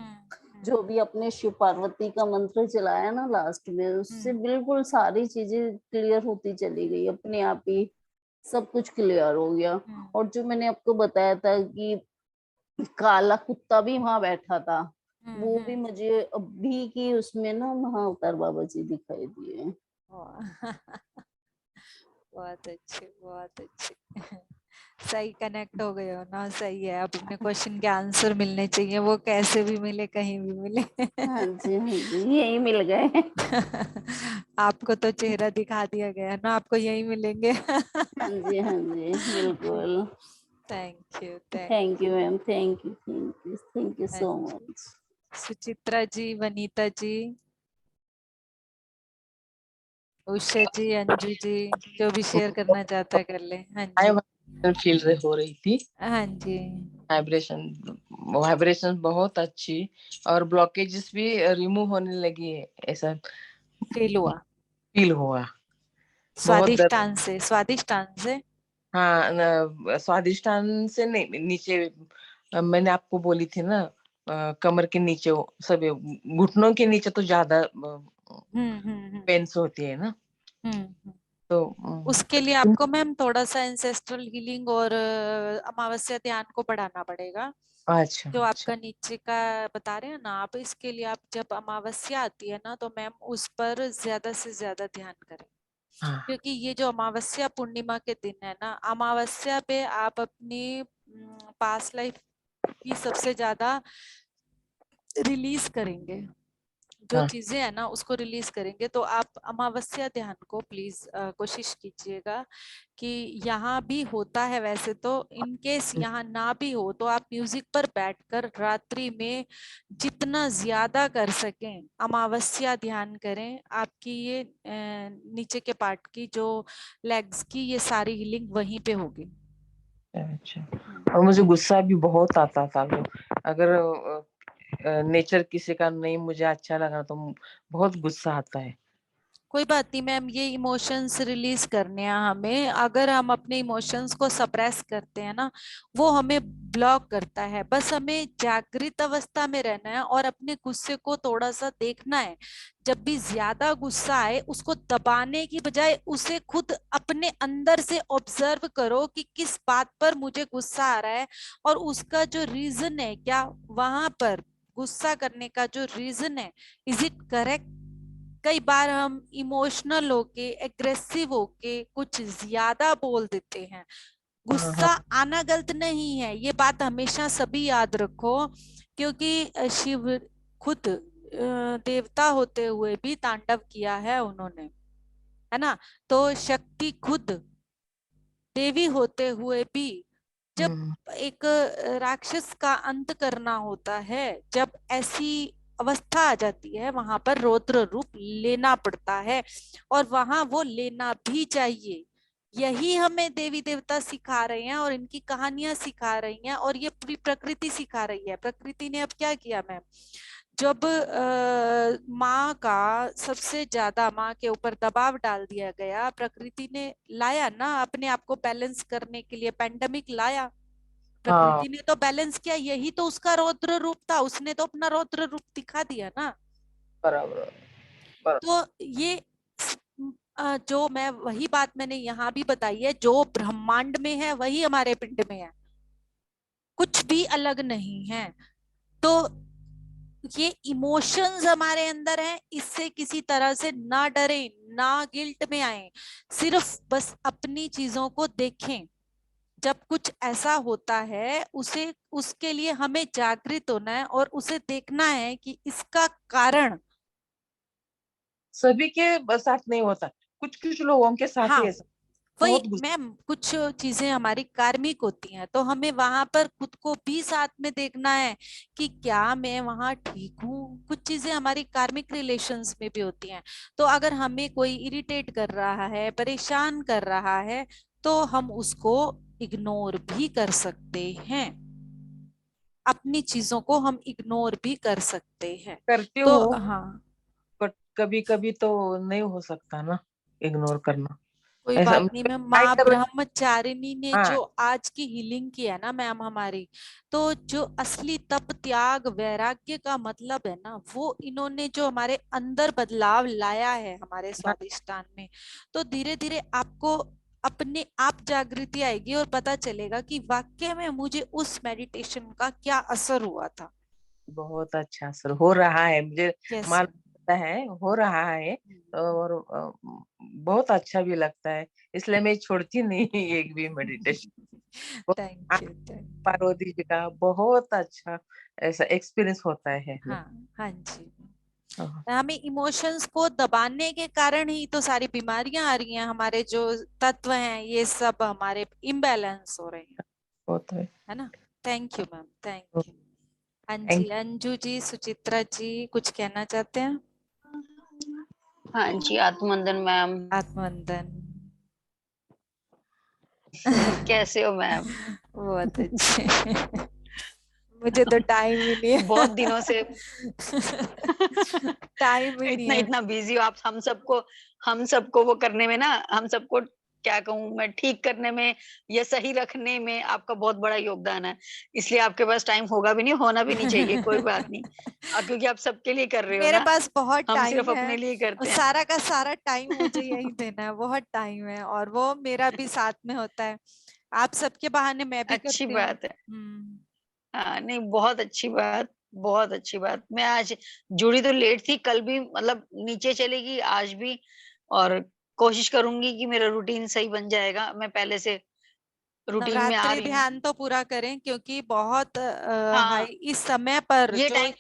जो भी अपने शिव पार्वती का मंत्र चलाया ना लास्ट में, उससे हम्म, बिल्कुल सारी चीजें क्लियर होती चली गई अपने आप ही, सब कुछ क्लियर हो गया। हम्म, और जो मैंने आपको बताया था कि काला कुत्ता भी वहां बैठा था, वो भी हम्म। मुझे अभी की उसमें ना महाअवतार बाबा जी दिखाई दिए। वाह। बहुत अच्छे, बहुत अच्छे। सही कनेक्ट हो गए हो ना, सही है। अब अपने क्वेश्चन के आंसर मिलने चाहिए, वो कैसे भी मिले, कहीं भी मिले। हाँ जी, हाँ जी, यही मिल गए। आपको तो चेहरा दिखा दिया गया है ना, आपको यही मिलेंगे। हाँ जी, हाँ जी, बिल्कुल। Thank you, thank thank you you. Ma'am, thank you, thank you, thank you हाँ सो जी। मच। सुचित्रा जी, वनीता जी, उषा जी, अंजू जी, जो भी शेयर करना चाहता है कर ले। हाँ जी, फील हो रही थी। हाँ जी। वाइब्रेशन, वाइब्रेशन बहुत अच्छी, और ब्लॉकेजेस भी रिमूव होने लगी है, ऐसा फील हुआ फील हुआ। बहुत दर्द। स्वादिष्टान से, स्वादिष्टान से। हाँ, स्वादिष्टान से नहीं, नीचे मैंने आपको बोली थी ना, कमर के नीचे सब, घुटनों के नीचे तो ज्यादा हम्म। पेन्स होती है ना, हम्म। तो उसके लिए आपको मैम थोड़ा सा एंसेस्ट्रल हीलिंग और अमावस्या ध्यान को बढ़ाना पड़ेगा। अच्छा जो अच्छा। आपका नीचे का बता रहे हैं ना आप, इसके लिए आप जब अमावस्या आती है ना, तो मैम उस पर ज्यादा से ज्यादा ध्यान करें। हाँ क्योंकि ये जो अमावस्या पूर्णिमा के दिन है ना, अमावस्या पे आप अपनी पास्ट लाइफ की सबसे ज्यादा रिलीज करेंगे। जो हाँ चीजें है ना उसको रिलीज करेंगे। तो आप अमावस्या ध्यान को प्लीज कोशिश कीजिएगा कि यहाँ भी होता है वैसे तो, इन केस यहाँ ना भी हो तो आप म्यूजिक पर बैठकर रात्रि में जितना ज्यादा कर सकें अमावस्या ध्यान करें। आपकी ये नीचे के पार्ट की जो लेग्स की ये सारी हीलिंग वहीं पे होगी। अच्छा। और मुझे गुस्सा भी बहुत आता था, तो अगर नेचर किसी का नहीं मुझे अच्छा लगा तो बहुत गुस्सा आता है। कोई बात नहीं मैम, ये इमोशंस रिलीज करने हैं हमें। अगर हम अपने इमोशंस को सप्रेस करते हैं ना, वो हमें ब्लॉक करता है। बस हमें जागृत अवस्था में रहना है और अपने गुस्से को थोड़ा सा देखना है। जब भी ज्यादा गुस्सा आए उसको दबाने की बजाय उसे खुद अपने अंदर से ऑब्जर्व करो कि किस बात पर मुझे गुस्सा आ रहा है और उसका जो रीजन है, क्या वहां पर गुस्सा करने का जो रीजन है, इज इट करेक्ट। कई बार हम इमोशनल होके एग्रेसिव होके कुछ ज्यादा बोल देते हैं। हाँ हाँ गुस्सा आना गलत नहीं है, ये बात हमेशा सभी याद रखो। क्योंकि शिव खुद देवता होते हुए भी तांडव किया है उन्होंने, है ना। तो शक्ति खुद देवी होते हुए भी जब हम्म, एक राक्षस का अंत करना होता है, जब ऐसी अवस्था आ जाती है वहां पर रौद्र रूप लेना पड़ता है और वहां वो लेना भी चाहिए। यही हमें देवी देवता सिखा रहे हैं और इनकी कहानियां सिखा रही हैं और ये पूरी प्रकृति सिखा रही है। प्रकृति ने अब क्या किया मैम, जब माँ का सबसे ज्यादा माँ के ऊपर दबाव डाल दिया गया, प्रकृति ने लाया ना अपने आप को बैलेंस करने के लिए, पेंडेमिक लाया। हाँ प्रकृति ने तो बैलेंस किया, यही तो उसका रौद्र रूप था, उसने तो अपना रौद्र रूप दिखा दिया ना। बराबर बराबर। तो ये जो मैं वही बात मैंने यहाँ भी बताई है, जो ब्रह्मांड में है वही हमारे पिंड में है, कुछ भी अलग नहीं है। तो ये इमोशंस हमारे अंदर हैं, इससे किसी तरह से ना डरे ना गिल्ट में आए, सिर्फ बस अपनी चीजों को देखें। जब कुछ ऐसा होता है उसे उसके लिए हमें जागृत होना है और उसे देखना है कि इसका कारण। सभी के साथ नहीं होता, कुछ कुछ लोगों के साथ ही हाँ ऐसा वही बहुत गुस्सा। मैम, कुछ चीजें हमारी कार्मिक होती हैं तो हमें वहां पर खुद को भी साथ में देखना है कि क्या मैं वहां ठीक हूँ। कुछ चीजें हमारी कार्मिक रिलेशंस में भी होती हैं। तो अगर हमें कोई इरिटेट कर रहा है, परेशान कर रहा है, तो हम उसको इग्नोर भी कर सकते हैं। अपनी चीजों को हम इग्नोर भी कर सकते हैं। करती तो हूँ, हाँ बट कभी कभी तो नहीं हो सकता ना इग्नोर करना। कोई ऐसा बात नहीं मैम, ट्राई माँ कर। ब्रह्मचारिणी ने हाँ जो आज की हीलिंग की है ना मैम हमारी, तो जो असली तप त्याग वैराग्य का मतलब है ना, वो इन्होंने जो हमारे अंदर बदलाव लाया है हमारे हाँ स्वादिष्टान में। तो धीरे धीरे आपको अपने आप जागृति आएगी और पता चलेगा कि वाकई में मुझे उस मेडिटेशन का क्या असर हुआ था। बहुत अच्छा असर हो रहा है मुझे, यस मालूम पड़ता है हो रहा है। और बहुत अच्छा भी लगता है, इसलिए मैं छोड़ती नहीं एक भी meditation. Thank you thank you. Parvati ji का बहुत अच्छा ऐसा एक्सपीरियंस होता है। हाँ हाँ जी। हाँ, हमें इमोशंस को दबाने के कारण ही तो सारी बीमारियां आ रही हैं, हमारे जो तत्व हैं ये सब हमारे इम्बैलेंस हो रहे हैं, होता है ना। थैंक यू मैम, है। Thank you. हाँ जी, थैंक अंजू जी, सुचित्रा जी कुछ कहना चाहते हैं। हाँ जी, आत्मवंदन मैम। आत्मवंदन। कैसे हो मैम? बहुत अच्छे। मुझे तो टाइम ही नहीं बहुत दिनों से है। टाइम ही नहीं इतना है। इतना बिजी हो आप, हम सबको वो करने में ना, हम सबको क्या कहूँ मैं, ठीक करने में या सही रखने में आपका बहुत बड़ा योगदान है। इसलिए आपके पास टाइम होगा भी नहीं, होना भी नहीं चाहिए, कोई बात नहीं। क्योंकि आप सबके लिए कर रहे हो मेरे ना, पास बहुत हम सिर्फ टाइम है अपने लिए और करते हैं। सारा का सारा टाइम मुझे यही देना है, बहुत टाइम है और वो मेरा भी साथ में होता है। आप सबके बहाने मैं भी अच्छी करती हूँ। बात है। हाँ, नहीं बहुत अच्छी बात, बहुत अच्छी बात। मैं आज जुड़ी तो लेट थी, कल भी मतलब नीचे चलेगी, आज भी। और कोशिश करूंगी कि मेरा रूटीन सही बन जाएगा। मैं पहले से रूटीन में आ नवरात्रि रही हूँ। ध्यान तो पूरा करें क्योंकि बहुत हाई हाँ, इस समय पर ये जो टाइम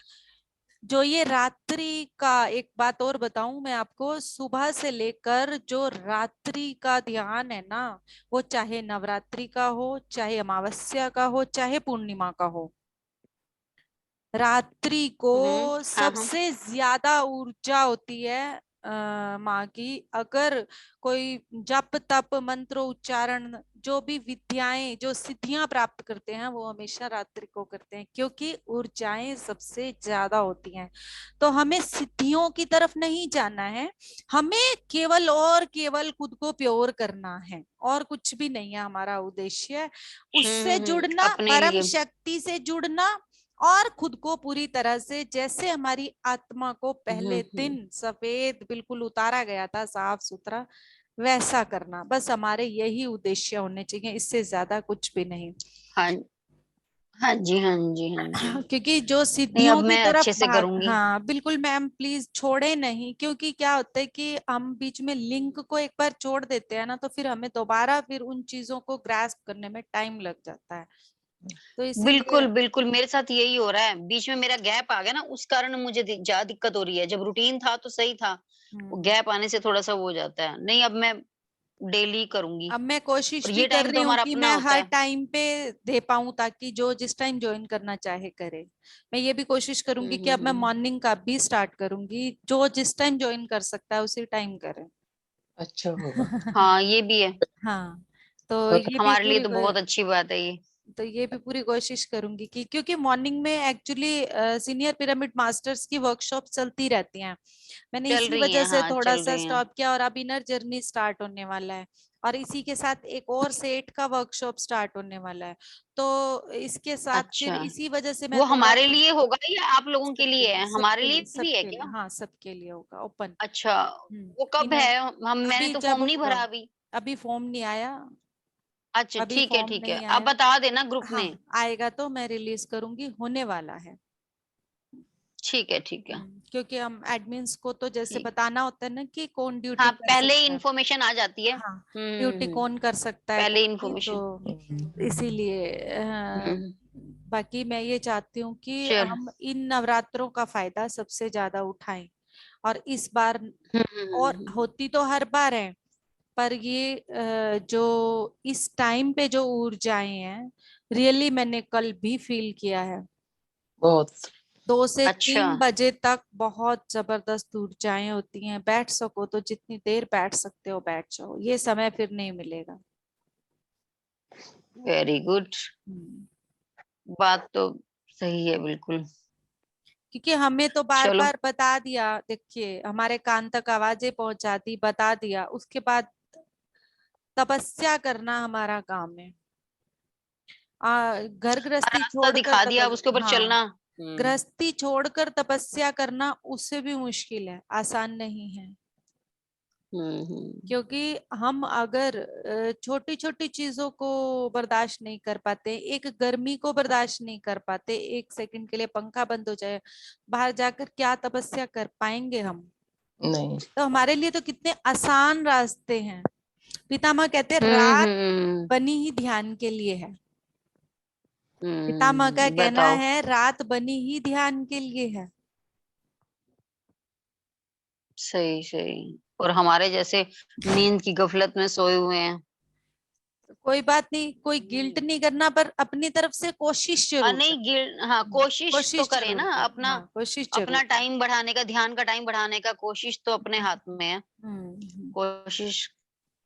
जो ये रात्रि का, एक बात और बताऊं मैं आपको, सुबह से लेकर जो रात्रि का ध्यान है ना, वो चाहे नवरात्रि का हो, चाहे अमावस्या का हो, चाहे पूर्णिमा का हो, रात्रि को हाँ हाँ सबसे ज्यादा ऊर्जा होती है माँ की। अगर कोई जप तप मंत्र उच्चारण, जो भी विद्याएं, जो सिद्धियां प्राप्त करते हैं, वो हमेशा रात्रि को करते हैं, क्योंकि ऊर्जाएं सबसे ज्यादा होती हैं। तो हमें सिद्धियों की तरफ नहीं जाना है, हमें केवल और केवल खुद को प्योर करना है, और कुछ भी नहीं है हमारा उद्देश्य। उससे जुड़ना, अपने परम लिए। शक्ति से जुड़ना, और खुद को पूरी तरह से, जैसे हमारी आत्मा को पहले दिन सफेद बिल्कुल उतारा गया था, साफ सुथरा, वैसा करना। बस हमारे यही उद्देश्य होने चाहिए, इससे ज्यादा कुछ भी नहीं। हाँ हाँ जी, हाँ जी, हाँ जी। क्योंकि जो नहीं, सिद्धियों अब की मैं तरफ अच्छे से भाग, करूंगी। हाँ बिल्कुल मैम, प्लीज छोड़े नहीं। क्योंकि क्या होता है कि हम बीच में लिंक को एक बार छोड़ देते हैं ना, तो फिर हमें दोबारा फिर उन चीजों को ग्रास्प करने में टाइम लग जाता है। तो बिल्कुल इसीलिए बिल्कुल, मेरे साथ यही हो रहा है। बीच में मेरा गैप आ गया ना, उस कारण मुझे ज्यादा दिक्कत हो रही है। जब रूटीन था तो सही था, वो हम्म, गैप आने से थोड़ा सा वो हो जाता है। नहीं, अब मैं डेली करूंगी। अब मैं कोशिश और भी ये कर टाइम रही तो हूँ हमारा कि अपना मैं होता हर है। टाइम पे दे पाऊं, ताकि जो जिस टाइम ज्वाइन करना चाहे करे। मैं ये भी कोशिश करूंगी कि अब मैं हम्म। मॉर्निंग का भी स्टार्ट करूंगी, जो जिस टाइम ज्वाइन कर सकता है उसी टाइम करे। अच्छा होगा। हाँ, ये भी है। हाँ, तो तो ये भी हमारे लिए पूरी तो बहुत अच्छी बात है ये। तो ये भी पूरी कोशिश करूंगी कि, क्योंकि मॉर्निंग में एक्चुअली सीनियर पिरामिड मास्टर्स की वर्कशॉप चलती रहती हैं। मैंने चल इसी रही वजह है, से हाँ थोड़ा चल सा रही है। स्टॉप किया, और अब इनर जर्नी स्टार्ट होने वाला है, और इसी के साथ एक और सेट का वर्कशॉप स्टार्ट होने वाला है। तो इसके साथ फिर अच्छा, इसी वजह से मैं वो थोड़ा हमारे लिए होगा या आप लोगों के लिए है? हमारे सबके लिए, लिए भी है सबके लिए, क्या? हाँ सबके लिए होगा ओपन। अच्छा, वो कब इनर, है? हम मैंने अभी तो जब फॉर्म नहीं भरा अभी। अभी फॉर्म नहीं आया, अच्छा, अभी ठीक है फॉर्म ठीक है, नहीं आप आया। बता देना ग्रुप हाँ, में। आएगा तो मैं रिलीज करूंगी, होने वाला है। ठीक है ठीक है। क्योंकि हम एडमिन्स को तो जैसे ठीक। बताना होता है ना कि कौन ड्यूटी हाँ, कर पहले सकता है। इंफॉर्मेशन आ जाती है। हाँ, ड्यूटी कौन कर सकता है, पहले कौन नहीं, इंफॉर्मेशन। तो इसीलिए हम्म। बाकी मैं ये चाहती हूँ कि चल। हम इन नवरात्रों का फायदा सबसे ज्यादा उठाएं। और इस बार, और हम्म। होती तो हर बार है, पर ये जो इस टाइम पे जो ऊर्जाएं हैं, रियली मैंने कल भी फील किया है। बहुत अच्छा, 2 से 3 बजे तक बहुत जबरदस्त ऊर्जाएं होती हैं। बैठ सको तो जितनी देर बैठ सकते हो बैठ जाओ, ये समय फिर नहीं मिलेगा। Very good. हम्म, बात तो सही है बिल्कुल। क्योंकि हमें तो बार चलो। बार बता दिया, देखिए हमारे कान तक आवाजें पहुंचा दी, बता दिया, उसके बाद तपस्या करना हमारा काम है। घर गृहस्थी रास्ता छोड़कर दिखा दिया, अब उसके ऊपर हाँ, चलना। गृहस्थी छोड़कर तपस्या करना उससे भी मुश्किल है, आसान नहीं है। हम्म। क्योंकि हम अगर छोटी छोटी चीजों को बर्दाश्त नहीं कर पाते, एक गर्मी को बर्दाश्त नहीं कर पाते, 1 सेकंड के लिए पंखा बंद हो जाए, बाहर जाकर क्या तपस्या कर पाएंगे हम? नहीं। तो हमारे लिए तो कितने आसान रास्ते हैं। पितामह कहते हैं रात हम्म। बनी ही ध्यान के लिए है। पितामह का कहना बताओ। है रात बनी ही ध्यान के लिए है। सही सही। और हमारे जैसे नींद की गफलत में सोए हुए हैं। कोई बात नहीं, कोई गिल्ट नहीं करना, पर अपनी तरफ से कोशिश जरूर नहीं, कर। हाँ, कोशिश तो कोशिश करें जरूर ना कर, अपना। हाँ कोशिश जरूर अपना कर। टाइम बढ़ाने का, ध्यान का टाइम बढ़ाने का कोशिश तो अपने हाथ में है। हम्म। कोशिश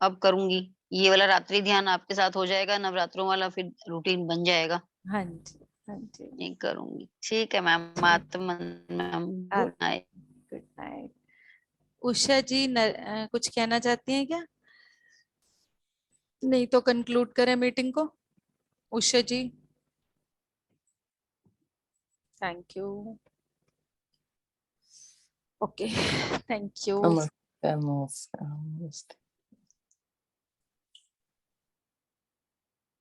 अब करूंगी। ये वाला रात्रि ध्यान आपके साथ हो जाएगा, नवरात्रों वाला फिर रूटीन बन जाएगा। हाँ जी, हाँ जी। नहीं करूंगी। ठीक है मैम, ठीक, ma'am, good night. Good night. Usha ji कुछ कहना चाहती हैं क्या? नहीं तो कंक्लूड करें मीटिंग को। Usha ji, thank you. Okay, thank you. नमस्ते नमस्ते नमस्ते।